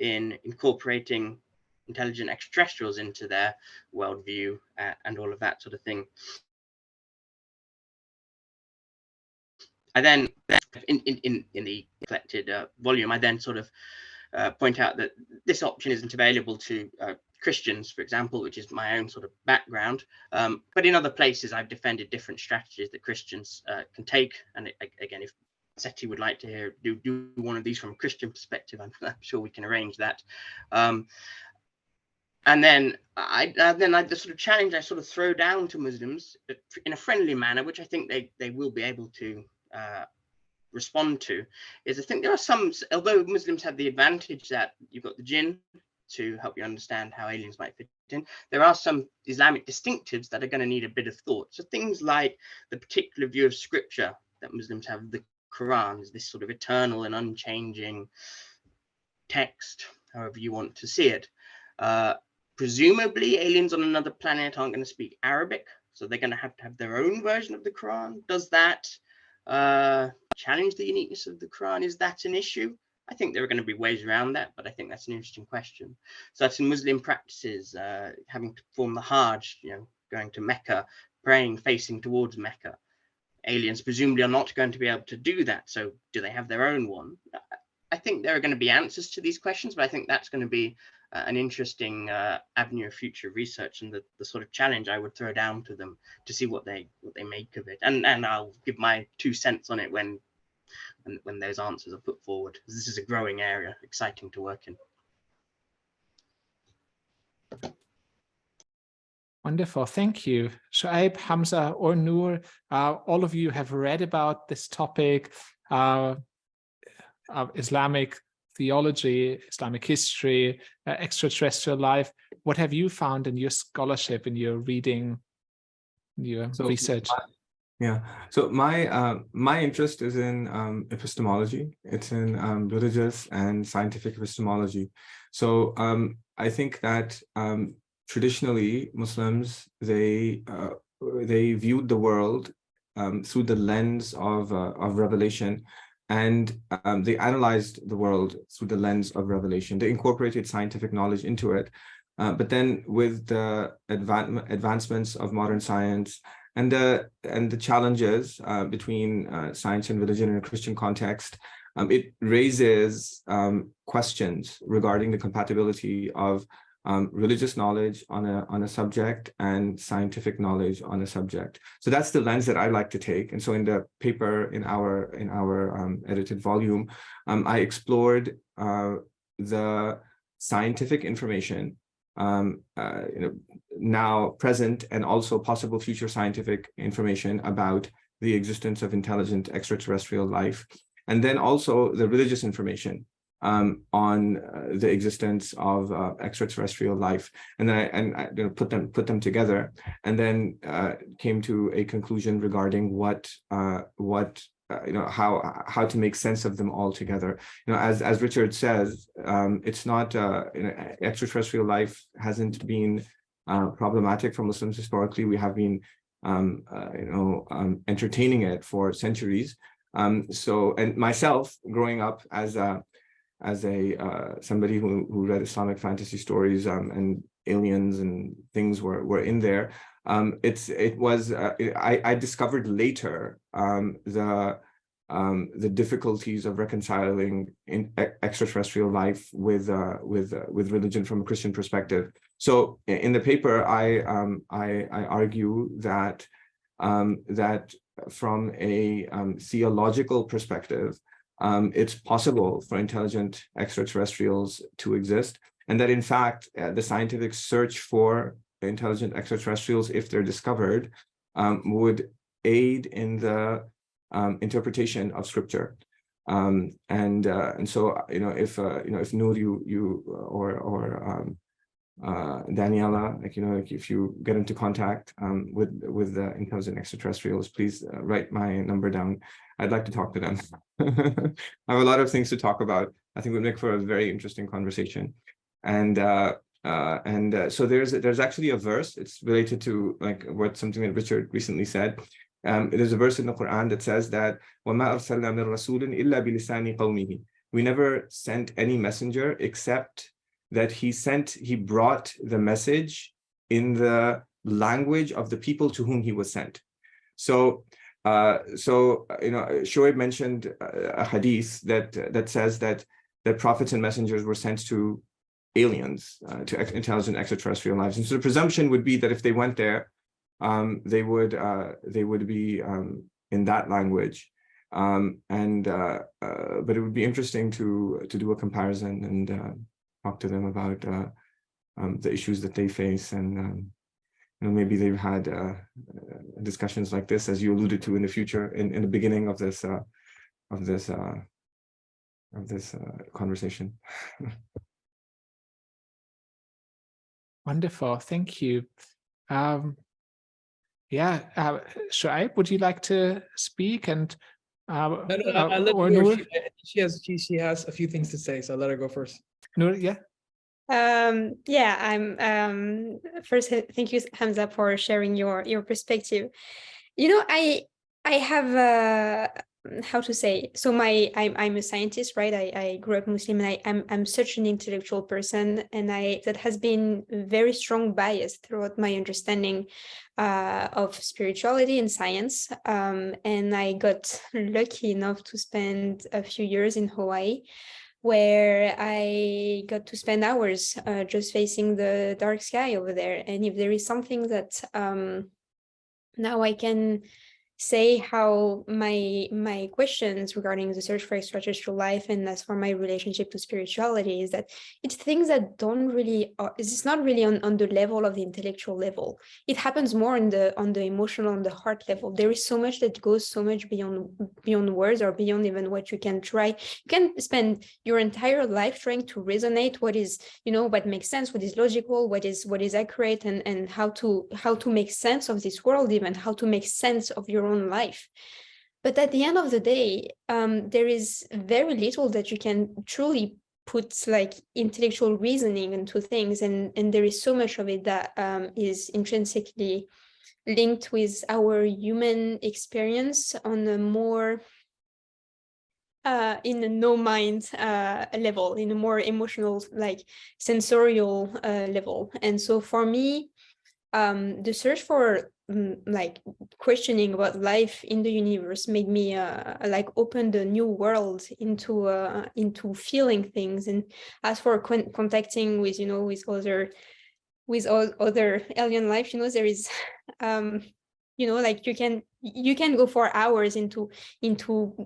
in incorporating intelligent extraterrestrials into their worldview and all of that sort of thing. I then in the collected volume, I then sort of point out that this option isn't available to Christians, for example, which is my own sort of background. But in other places, I've defended different strategies that Christians can take. And again, if SETI would like to do one of these from a Christian perspective, I'm sure we can arrange that. And then the sort of challenge I sort of throw down to Muslims in a friendly manner, which I think they will be able to respond to, is I think there are some, although Muslims have the advantage that you've got the jinn to help you understand how aliens might fit in, there are some Islamic distinctives that are going to need a bit of thought. So things like the particular view of scripture that Muslims have, the Quran is this sort of eternal and unchanging text, however you want to see it. Presumably aliens on another planet aren't going to speak Arabic, so they're going to have their own version of the Quran. Does that challenge the uniqueness of the Quran? Is that an issue? I think there are going to be ways around that, but I think that's an interesting question. So that's in Muslim practices, having to perform the Hajj, going to Mecca, praying, facing towards Mecca. Aliens presumably are not going to be able to do that. So do they have their own one? I think there are going to be answers to these questions, but I think that's going to be an interesting avenue of future research, and the sort of challenge I would throw down to them to see what they make of it. And I'll give my 2 cents on it when those answers are put forward. This is a growing area, exciting to work in. Wonderful, thank you. Shoaib, Hamza, or Nour, all of you have read about this topic of Islamic theology, Islamic history, extraterrestrial life. What have you found in your scholarship, in your reading, your research? Yeah, so my interest is in epistemology. It's in religious and scientific epistemology. So I think that traditionally Muslims, they viewed the world through the lens of revelation, and they analyzed the world through the lens of revelation. They incorporated scientific knowledge into it, but then with the advancements of modern science and the challenges between science and religion in a Christian context, it raises questions regarding the compatibility of religious knowledge on a subject and scientific knowledge on a subject. So that's the lens that I like to take. And so in the paper, in our edited volume, I explored the scientific information now present and also possible future scientific information about the existence of intelligent extraterrestrial life, and then also the religious information on the existence of extraterrestrial life, and then I put them together, and then came to a conclusion regarding how to make sense of them all together. As Richard says, it's not extraterrestrial life hasn't been problematic for Muslims historically. We have been entertaining it for centuries. And myself, growing up as somebody who read Islamic fantasy stories and aliens and things were in there, I discovered later the difficulties of reconciling extraterrestrial life with religion from a Christian perspective. So in the paper, I argue that from a theological perspective, it's possible for intelligent extraterrestrials to exist, and that in fact the scientific search for intelligent extraterrestrials, if they're discovered, would aid in the interpretation of scripture, and so if Nour, you or Daniela, if you get into contact with the intelligent extraterrestrials, please write my number down. I'd like to talk to them. I have a lot of things to talk about. I think we'll make for a very interesting conversation. And so there's actually a verse. It's related to something that Richard recently said. There's a verse in the Quran that says that وَمَا أَرْسَلْنَا مِن رَسُولٍ إِلَّا بِلِسَانِ قَوْمِهِ. We never sent any messenger except that he brought the message in the language of the people to whom he was sent. So Shoaib mentioned a hadith that says that prophets and messengers were sent to aliens, to intelligent extraterrestrial lives. And so the presumption would be that if they went there, they would be in that language. But it would be interesting to do a comparison and talk to them about the issues that they face, and maybe they've had discussions like this, as you alluded to, in the future, in the beginning of this conversation. Wonderful, thank you. Shoaib, would you like to speak? And I'll let Nour. She has a few things to say, so I'll let her go first. Nour, yeah. I'm first, thank you, Hamza, for sharing your perspective. I have how to say, so I'm a scientist, right? I grew up Muslim, and I'm such an intellectual person, and that has been a very strong bias throughout my understanding of spirituality and science. And I got lucky enough to spend a few years in Hawaii, where I got to spend hours just facing the dark sky over there. And if there is something that now I can say how my questions regarding the search for extraterrestrial life, and as for my relationship to spirituality, is that it's things that don't really, it's not really on the level of the intellectual level. It happens more on the emotional, on the heart level. There is so much that goes so much beyond words, or beyond even what you can try. You can spend your entire life trying to resonate what is, what makes sense, what is logical, what is accurate, and how to make sense of this world, even how to make sense of your own life. But at the end of the day, there is very little that you can truly put like intellectual reasoning into things, and there is so much of it that is intrinsically linked with our human experience on a more in a no mind level, in a more emotional, like sensorial level. And so for me, the search for like questioning about life in the universe made me like open the new world into feeling things. And as for contacting with with other alien life, there is like you can go for hours into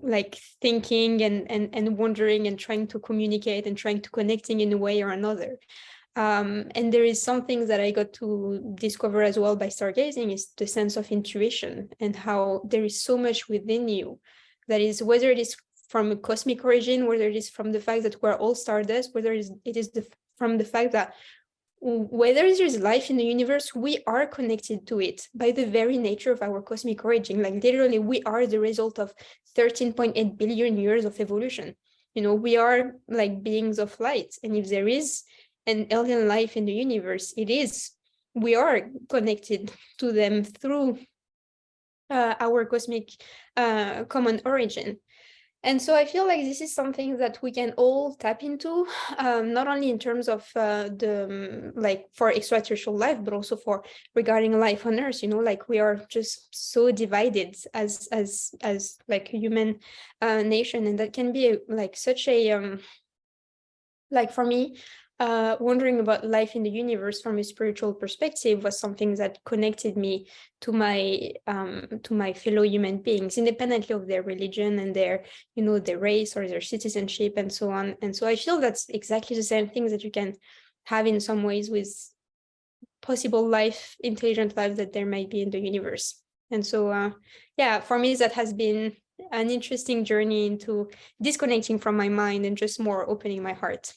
like thinking and wondering and trying to communicate and trying to connecting in a way or another. And there is something that I got to discover as well by stargazing, is the sense of intuition, and how there is so much within you that is, whether it is from a cosmic origin, whether it is from the fact that we're all stardust, whether it is from the fact that whether there is life in the universe, we are connected to it by the very nature of our cosmic origin. Like literally, we are the result of 13.8 billion years of evolution. We are like beings of light, and if there is an alien life in the universe, we are connected to them through our cosmic common origin. And so I feel like this is something that we can all tap into, not only in terms of for extraterrestrial life, but also for regarding life on Earth. Like we are just so divided as like a human nation, and that can be like such a like for me. Wondering about life in the universe from a spiritual perspective was something that connected me to my fellow human beings, independently of their religion and their race or their citizenship and so on. And so I feel that's exactly the same things that you can have in some ways with possible life, intelligent life that there might be in the universe. And so for me, that has been an interesting journey into disconnecting from my mind and just more opening my heart.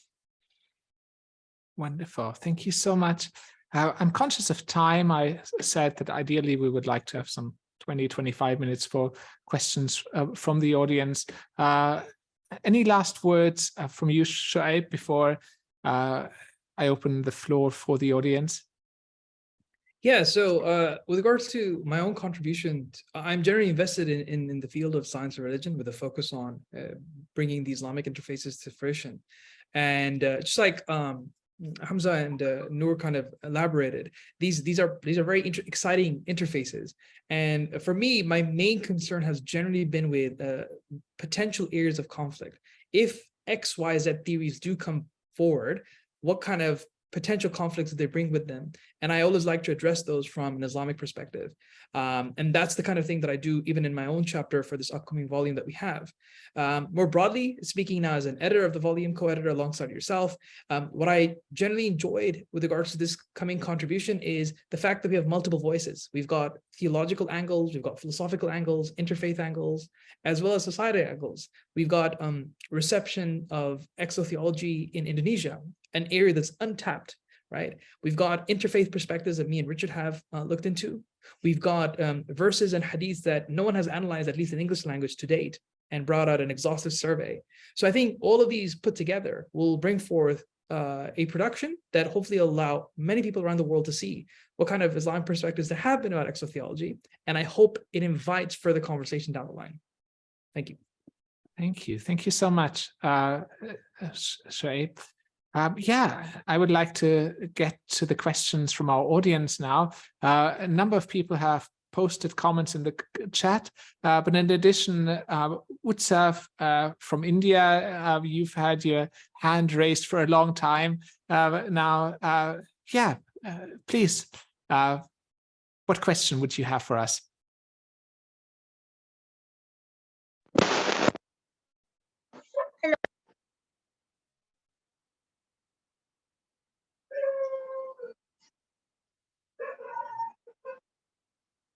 Wonderful. Thank you so much. I'm conscious of time. I said that ideally we would like to have some 20-25 minutes for questions from the audience. Any last words from you, Shoaib, before I open the floor for the audience? Yeah, so with regards to my own contribution, I'm generally invested in the field of science and religion, with a focus on bringing the Islamic interfaces to fruition. And just like Hamza and Nour kind of elaborated, these are very exciting interfaces. And for me, my main concern has generally been with potential areas of conflict. If X, Y, Z theories do come forward, what kind of potential conflicts that they bring with them? And I always like to address those from an Islamic perspective. And that's the kind of thing that I do even in my own chapter for this upcoming volume that we have. More broadly, speaking now as an editor of the volume, co-editor alongside yourself, what I generally enjoyed with regards to this coming contribution is the fact that we have multiple voices. We've got theological angles, we've got philosophical angles, interfaith angles, as well as society angles. We've got reception of exotheology in Indonesia, an area that's untapped, right? We've got interfaith perspectives that me and Richard have looked into. We've got verses and hadiths that no one has analyzed, at least in English language to date, and brought out an exhaustive survey. So I think all of these put together will bring forth a production that hopefully will allow many people around the world to see what kind of Islamic perspectives there have been about exotheology. And I hope it invites further conversation down the line. Thank you. Thank you. Thank you so much, Shoaib. Yeah, I would like to get to the questions from our audience now. A number of people have posted comments in the chat, but in addition, Utsav from India, you've had your hand raised for a long time now. Yeah, please, what question would you have for us?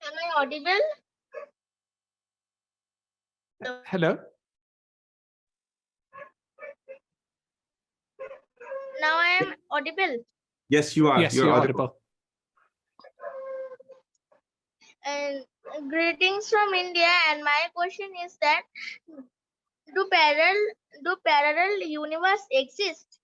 Am I audible? Hello? Now I am audible. Yes, you are. Yes, you're audible. And greetings from India. And my question is that do parallel universe exist?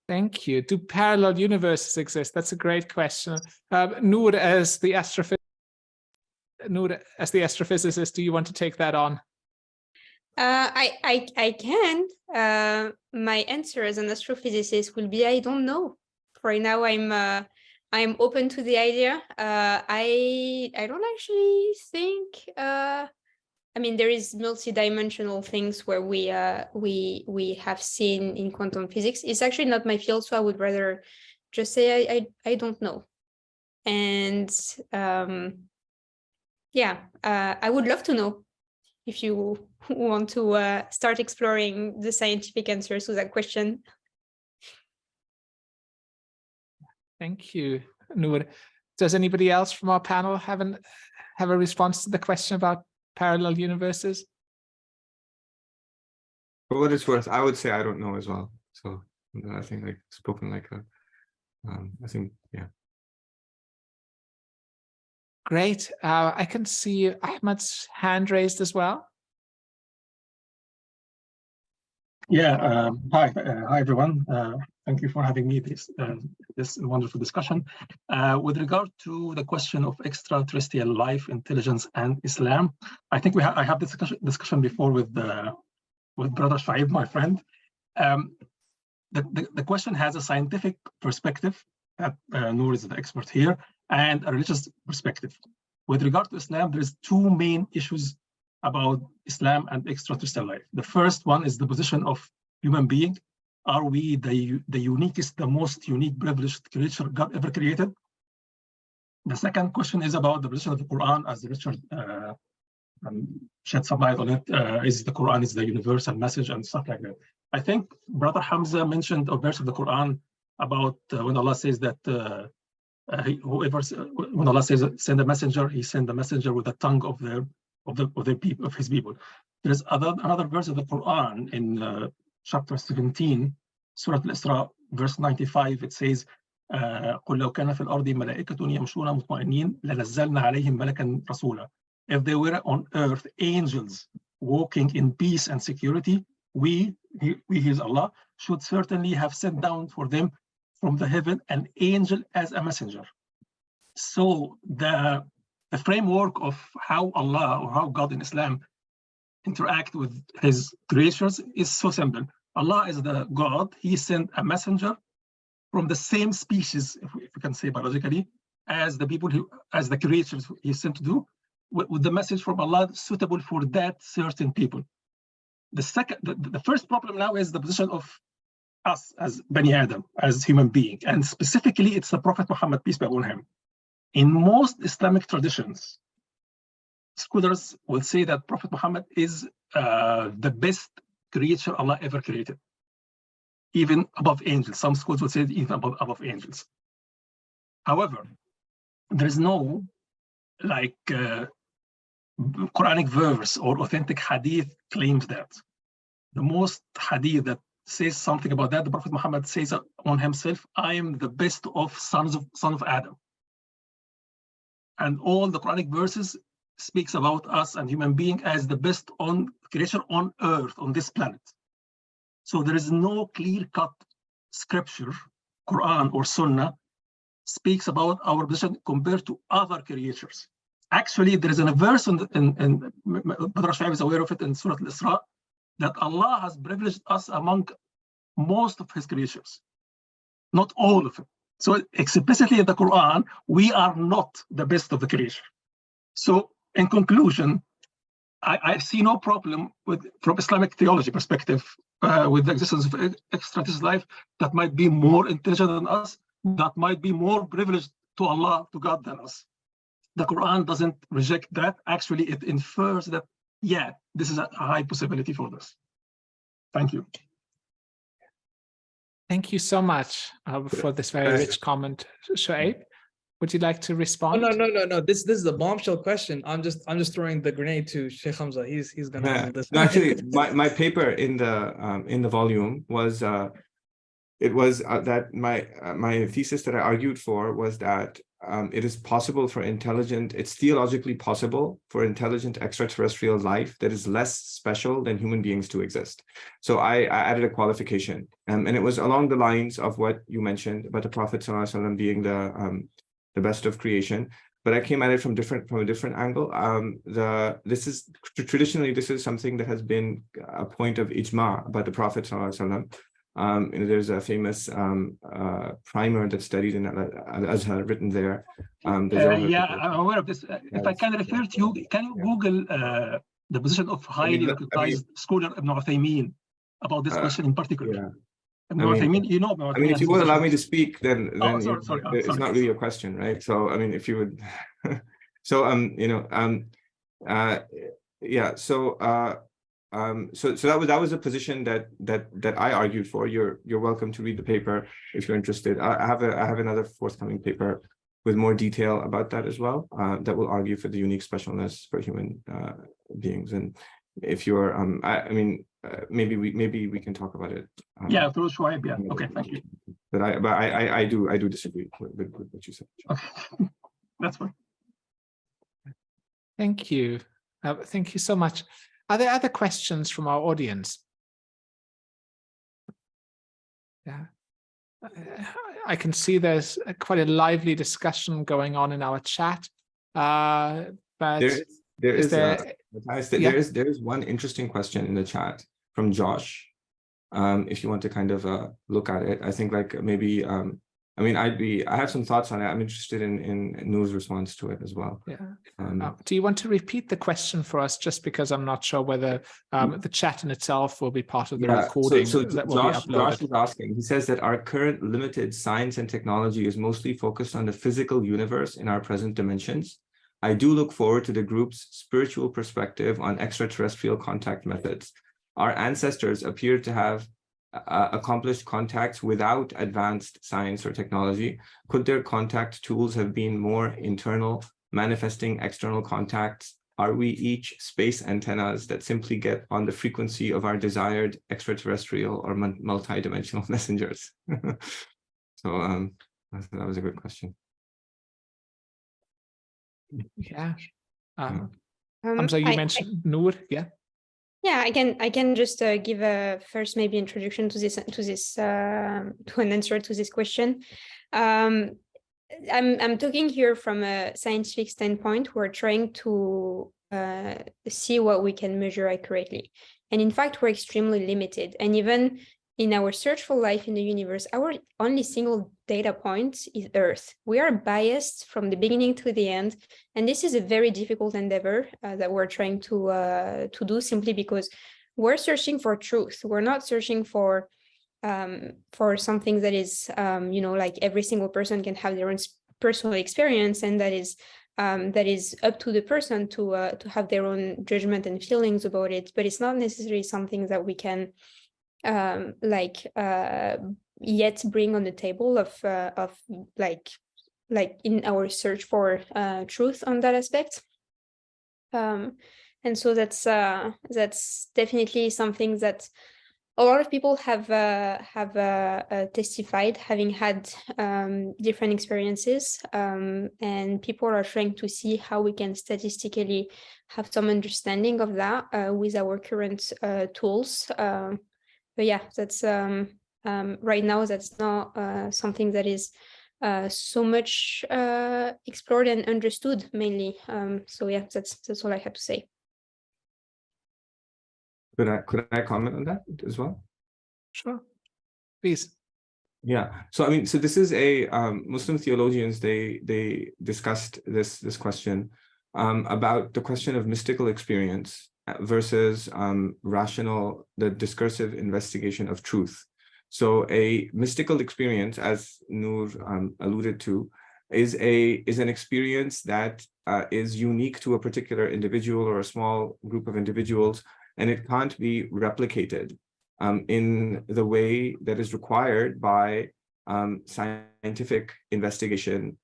Thank you. Do parallel universes exist? That's a great question. Nour, as the astrophysicist, do you want to take that on? I can. My answer as an astrophysicist will be I don't know. For now, I'm open to the idea. I don't actually think. I mean, there is multi-dimensional things where we have seen in quantum physics. It's actually not my field, so I would rather just say I don't know. And yeah, I would love to know if you want to start exploring the scientific answers to that question. Thank you, Nour. Does anybody else from our panel have a response to the question about parallel universes? For what it's worth, I would say I don't know as well. So I think like spoken like a, I think, yeah. Great. I can see Ahmed's hand raised as well. Yeah. Hi everyone. Thank you for having me this wonderful discussion. With regard to the question of extraterrestrial life, intelligence, and Islam, I think I have this discussion before with Brother Shoaib, my friend. The question has a scientific perspective that Nour is the expert here, and a religious perspective. With regard to Islam, there's two main issues about Islam and extraterrestrial life. The first one is the position of human being. Are we the uniquest, the most unique, privileged creature God ever created? The second question is about the position of the Quran, as Richard shed some light on it. Is the Quran is the universal message and stuff like that. I think Brother Hamza mentioned a verse of the Quran about when Allah says that when Allah says send a messenger, He sent the messenger with the tongue of His people. There's another verse of the Quran in chapter 17, Surah Al-Isra, verse 95. It says, قُلْ لَوْ كَانَ فِي الْأَرْضِ مَلَائِكَةٌ يَمْشُونَ مُطْمَئِنِّينَ لَنَزَّلْنَا عَلَيْهِمْ مَلَكًا رَسُولًا. If there were on earth angels walking in peace and security, we here's Allah, should certainly have sent down for them from the heaven an angel as a messenger. So the framework of how Allah or how God in Islam interact with His creatures is so simple. Allah is the God. He sent a messenger from the same species, if we can say biologically, as the people as the creatures he sent to do, with the message from Allah suitable for that certain people. The first problem now is the position of us as Bani Adam, as human being, and specifically it's the Prophet Muhammad, peace be upon him. In most Islamic traditions, scholars will say that Prophet Muhammad is the best creature Allah ever created, even above angels. Some schools will say even above angels. However, there is no like Quranic verse or authentic hadith claims that. The most hadith that says something about that, the Prophet Muhammad says on himself, I am the best of son of Adam. And all the Quranic verses speaks about us and human being as the best creation on earth, on this planet. So there is no clear-cut scripture, Quran or Sunnah, speaks about our position compared to other creatures. Actually, there is a verse and Brother Shoaib is aware of it in Surah Al-Isra, that Allah has privileged us among most of his creatures, not all of it. So explicitly in the Quran, we are not the best of the creation. So in conclusion, I see no problem from Islamic theology perspective, with the existence of extraterrestrial life that might be more intelligent than us, that might be more privileged to Allah, to God than us. The Quran doesn't reject that. Actually, it infers that, yeah, this is a high possibility for this. Thank you. Thank you so much for this very rich comment, Shoaib. Would you like to respond? Oh, no. This is a bombshell question. I'm just throwing the grenade to Sheikh Hamza. He's gonna handle this. No, actually, my paper in the volume was that my thesis that I argued for was that it is possible for it's theologically possible for intelligent extraterrestrial life that is less special than human beings to exist. So I added a qualification, and it was along the lines of what you mentioned about the Prophet ﷺ being the best of creation, but I came at it from a different angle. Traditionally this is something that has been a point of ijma about the Prophet ﷺ. There's a famous primer that's studied in Al-Azhar written there. Yeah, I'm aware of this. If I can refer to you, can you Google the position of highly recognized scholar Ibn Uthaymeen about this question in particular? Yeah. Ibn Uthaymeen, you know Ibn Uthaymeen. If you would allow me to speak, then sorry. It's not really a question, right? So I mean, if you would, so that was a position that I argued for. You're welcome to read the paper if you're interested. I have another forthcoming paper with more detail about that as well, that will argue for the unique specialness for human beings. And if you're maybe we can talk about it. Yeah, through Shoaib. Yeah. Okay, thank you. But I do disagree with what you said. Okay, that's fine. Thank you. Thank you so much. Are there other questions from our audience? Yeah. I can see there's quite a lively discussion going on in our chat. But there is one interesting question in the chat from Josh. If you want to kind of look at it, I think like maybe I have some thoughts on it. I'm interested in Nour's response to it as well. Yeah. Do you want to repeat the question for us, just because I'm not sure whether the chat in itself will be part of the recording that will be uploaded? Josh is asking, he says that our current limited science and technology is mostly focused on the physical universe in our present dimensions. I do look forward to the group's spiritual perspective on extraterrestrial contact methods. Our ancestors appear to have accomplished contacts without advanced science or technology. Could their contact tools have been more internal, manifesting external contacts? Are we each space antennas that simply get on the frequency of our desired extraterrestrial or multi-dimensional messengers? So that was a good question. Yeah. Hamza, you mentioned Nour, yeah. Yeah, I can just give a first maybe introduction to an answer to this question. I'm talking here from a scientific standpoint. We're trying to see what we can measure accurately. And in fact, we're extremely limited. And even in our search for life in the universe, our only single data point is Earth. We are biased from the beginning to the end. And this is a very difficult endeavor that we're trying to do, simply because we're searching for truth. We're not searching for something that is, like every single person can have their own personal experience, and that is up to the person to have their own judgment and feelings about it. But it's not necessarily something that we can yet bring on the table of in our search for truth on that aspect. And so that's definitely something that a lot of people have testified, having had different experiences, and people are trying to see how we can statistically have some understanding of that with our current tools. But yeah, that's right now, that's not something that is so much explored and understood mainly. So yeah, that's all I have to say. Could I comment on that as well? Sure, please. Yeah. So I mean, so this is a Muslim theologians, they discussed this question about the question of mystical experience versus the discursive investigation of truth. So a mystical experience, as Nour alluded to, is an experience that is unique to a particular individual or a small group of individuals, and it can't be replicated in the way that is required by scientific investigation.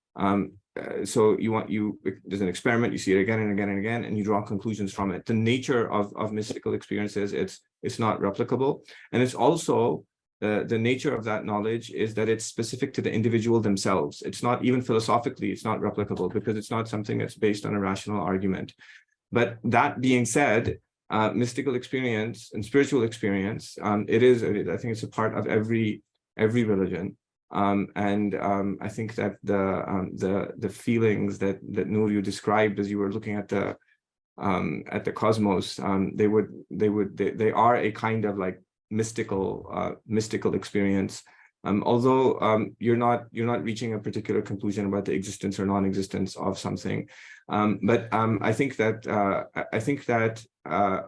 So there's an experiment, you see it again and again and again, and you draw conclusions from it. The nature of mystical experiences, it's not replicable. And it's also, the nature of that knowledge is that it's specific to the individual themselves. It's not, even philosophically, it's not replicable, because it's not something that's based on a rational argument. But that being said, mystical experience and spiritual experience, I think it's a part of every religion. I think that the feelings that Nour, you described as you were looking at the cosmos, they are a kind of like mystical experience. Although you're not reaching a particular conclusion about the existence or non-existence of something, but I think that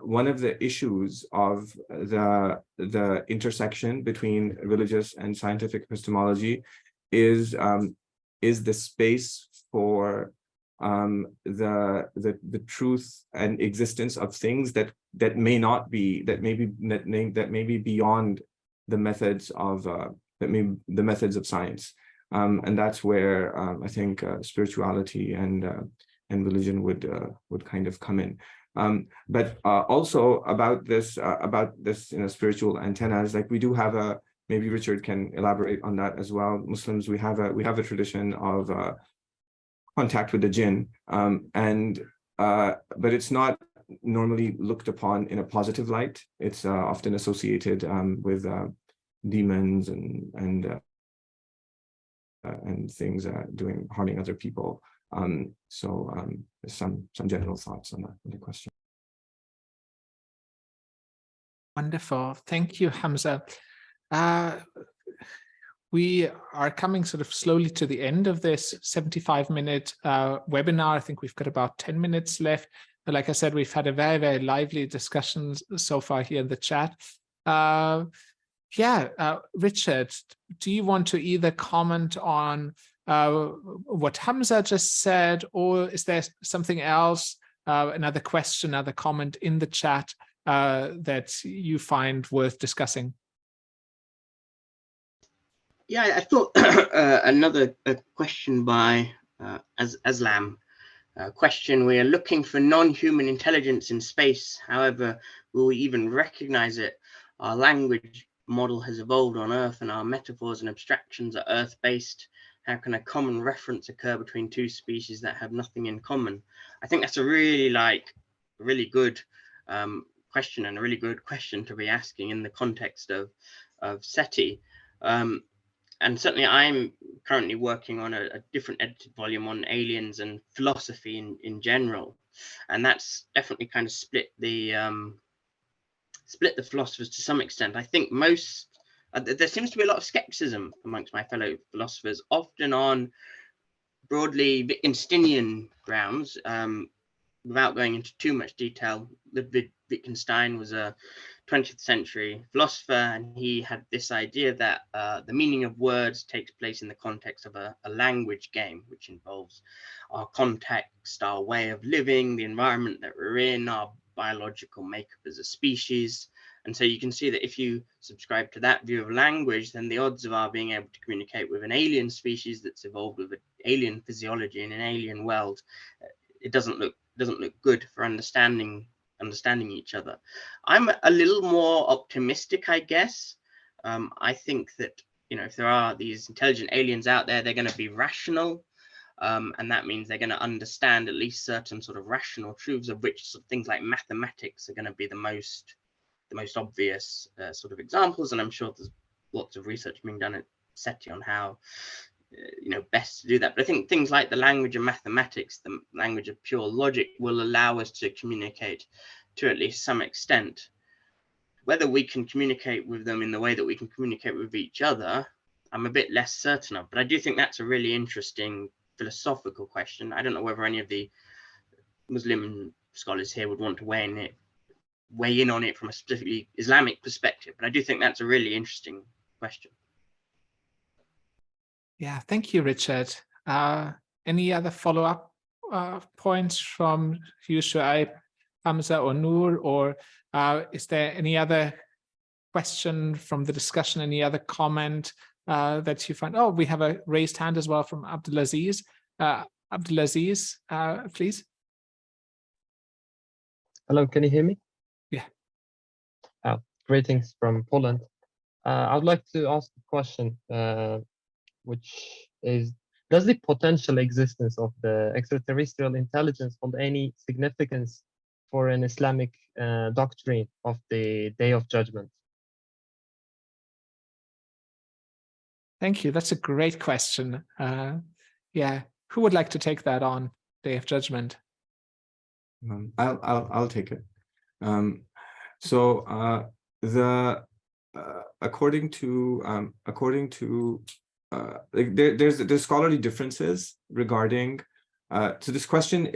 one of the issues of the intersection between religious and scientific epistemology is the space for the truth and existence of things that may be beyond the methods of the methods of science, and that's where I think spirituality and religion would kind of come in. But also about this spiritual antennas, like we do have maybe Richard can elaborate on that as well. Muslims, we have a tradition of contact with the jinn, but it's not normally looked upon in a positive light. It's often associated with demons and things harming other people. So some general thoughts on the question. Wonderful, thank you, Hamza. We are coming sort of slowly to the end of this 75-minute webinar. I think we've got about 10 minutes left. But like I said, we've had a very, very lively discussion so far here in the chat. Richard, do you want to either comment on what Hamza just said, or is there something else, another question, another comment in the chat that you find worth discussing? Yeah, I thought another question by Aslam. Question: we are looking for non-human intelligence in space. However, will we even recognize it? Our language model has evolved on Earth, and our metaphors and abstractions are Earth-based. How can a common reference occur between two species that have nothing in common? I think that's a really good question, and a really good question to be asking in the context of SETI. And certainly I'm currently working on a different edited volume on aliens and philosophy in general. And that's definitely kind of split the split the philosophers to some extent. I think there seems to be a lot of skepticism amongst my fellow philosophers, often on broadly Wittgensteinian grounds. Without going into too much detail, Ludwig Wittgenstein was a 20th century philosopher, and he had this idea that the meaning of words takes place in the context of a language game, which involves our context, our way of living, the environment that we're in, our biological makeup as a species. And so you can see that if you subscribe to that view of language, then the odds of our being able to communicate with an alien species that's evolved with an alien physiology in an alien world, it doesn't look good for understanding each other. I'm a little more optimistic, I guess. I think that, if there are these intelligent aliens out there, they're going to be rational, and that means they're going to understand at least certain sort of rational truths, of which sort of things like mathematics are going to be the most obvious sort of examples. And I'm sure there's lots of research being done at SETI on how best to do that. But I think things like the language of mathematics, the language of pure logic, will allow us to communicate to at least some extent. Whether we can communicate with them in the way that we can communicate with each other, I'm a bit less certain of. But I do think that's a really interesting philosophical question. I don't know whether any of the Muslim scholars here would want to weigh in on it from a specifically Islamic perspective, but I do think that's a really interesting question. Yeah, thank you, Richard. Any other follow-up points from you, Shoaib, Hamza, or Nour, or is there any other question from the discussion, any other comment that you find? Oh, we have a raised hand as well from Abdulaziz. Abdulaziz, please. Hello, can you hear me? Yeah. Greetings from Poland. I would like to ask a question, which is, does the potential existence of the extraterrestrial intelligence hold any significance for an Islamic doctrine of the Day of Judgment? Thank you. That's a great question. Yeah, who would like to take that on, Day of Judgment? I'll take it. According to there's scholarly differences regarding. So this question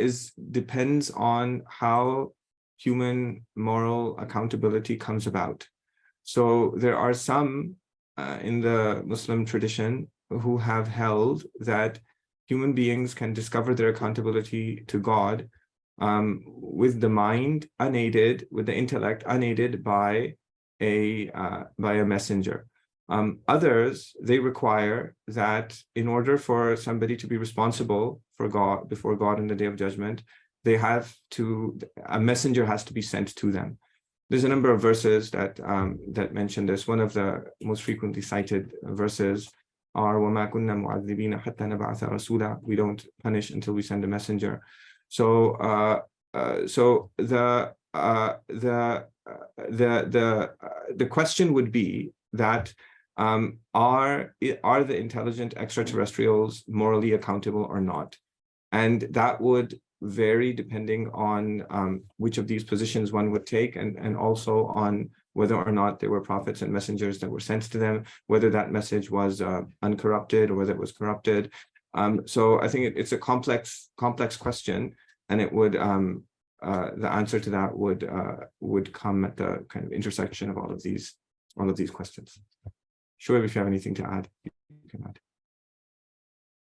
depends on how human moral accountability comes about. So there are some in the Muslim tradition who have held that human beings can discover their accountability to God with the mind unaided, with the intellect unaided by a messenger. Others, they require that in order for somebody to be responsible for God before God in the Day of Judgment, a messenger has to be sent to them. There's a number of verses that mention this. One of the most frequently cited verses are وَمَا كُنَّا مُعَذِّبِينَ حَتَّى نَبْعَثَ رَسُولًا. We don't punish until we send a messenger. So the question would be that are the intelligent extraterrestrials morally accountable or not? And that would vary depending on which of these positions one would take, and also on whether or not there were prophets and messengers that were sent to them, whether that message was uncorrupted or whether it was corrupted. So I think it's a complex question, and it would the answer to that would come at the kind of intersection of all of these questions. Shoaib, if you have anything to add, you can add.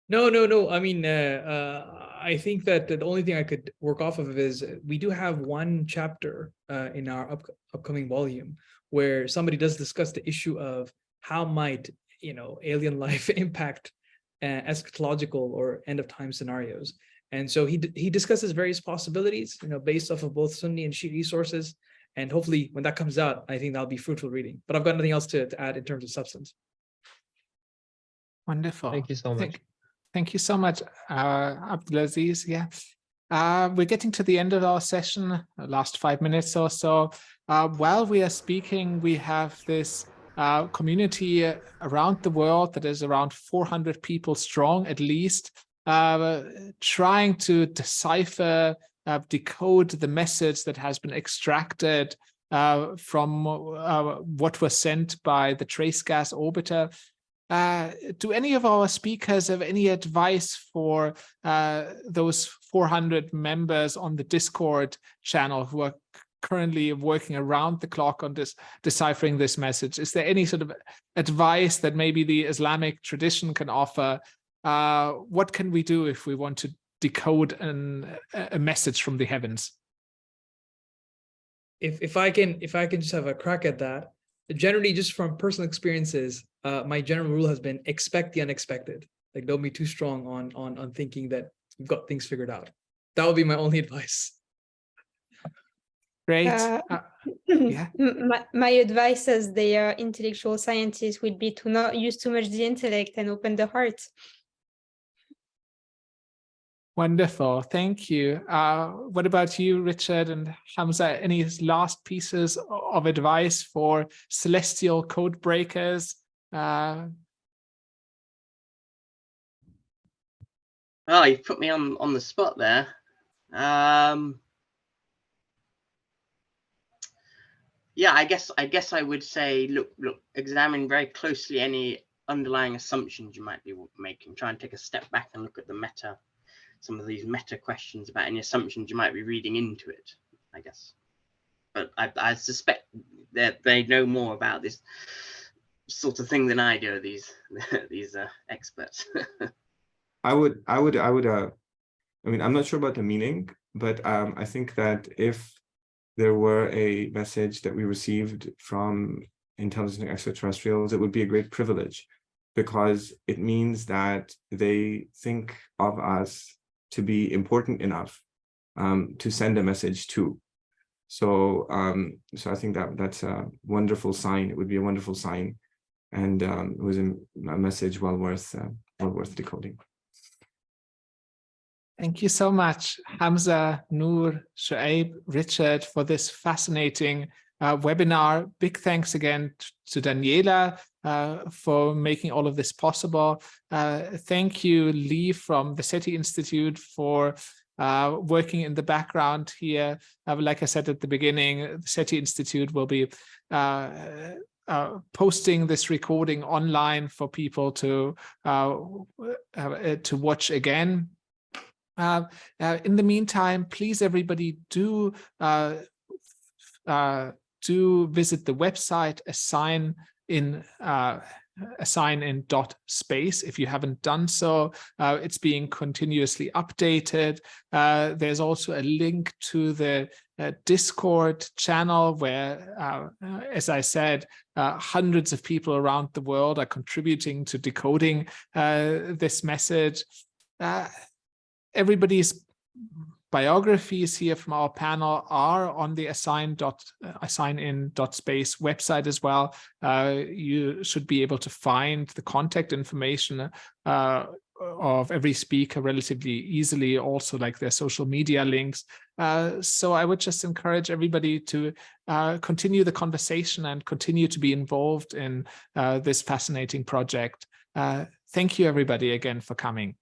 No. I mean, I think that the only thing I could work off of is we do have one chapter in our upcoming volume where somebody does discuss the issue of how might alien life impact eschatological or end of time scenarios. And so he discusses various possibilities, based off of both Sunni and Shi'i sources. And hopefully when that comes out, I think that'll be fruitful reading. But I've got nothing else to add in terms of substance. Wonderful. Thank you so much. Thank you so much, Abdulaziz. Yeah. We're getting to the end of our session, last 5 minutes or so. While we are speaking, we have this community around the world that is around 400 people strong, at least, trying to decipher, decode the message that has been extracted from what was sent by the trace gas orbiter. Do any of our speakers have any advice for those 400 members on the Discord channel who are currently working around the clock on this, deciphering this message? Is there any sort of advice that maybe the Islamic tradition can offer? What can we do if we want to decode a message from the heavens? If I can just have a crack at that, generally just from personal experiences, my general rule has been expect the unexpected. Like, don't be too strong on thinking that you've got things figured out. That would be my only advice. Great. Yeah. My advice as the intellectual scientist would be to not use too much the intellect and open the heart. Wonderful, thank you. What about you, Richard and Hamza? Any last pieces of advice for celestial code breakers? Well, you put me on the spot there. Yeah, I guess I would say, look, examine very closely any underlying assumptions you might be making. Try and take a step back and look at some of these meta questions about any assumptions you might be reading into it, I guess. But I suspect that they know more about this sort of thing than I do, these experts. I mean, I'm not sure about the meaning, but I think that if there were a message that we received from intelligent extraterrestrials, it would be a great privilege, because it means that they think of us to be important enough to send a message to. So I think that's a wonderful sign. It would be a wonderful sign, and it was a message well worth decoding. Thank you so much, Hamza, Nour, Shoaib, Richard, for this fascinating webinar. Big thanks again to Daniela for making all of this possible. Thank you, Lee from the SETI Institute, for working in the background here. Like I said at the beginning, the SETI Institute will be posting this recording online for people to watch again. In the meantime, please, everybody, do visit the website assignin.space if you haven't done so. It's being continuously updated. There's also a link to the Discord channel where, as I said, hundreds of people around the world are contributing to decoding this message. Everybody's biographies here from our panel are on the assignin.space website as well. You should be able to find the contact information of every speaker relatively easily, also like their social media links. So I would just encourage everybody to continue the conversation and continue to be involved in this fascinating project. Thank you, everybody, again for coming.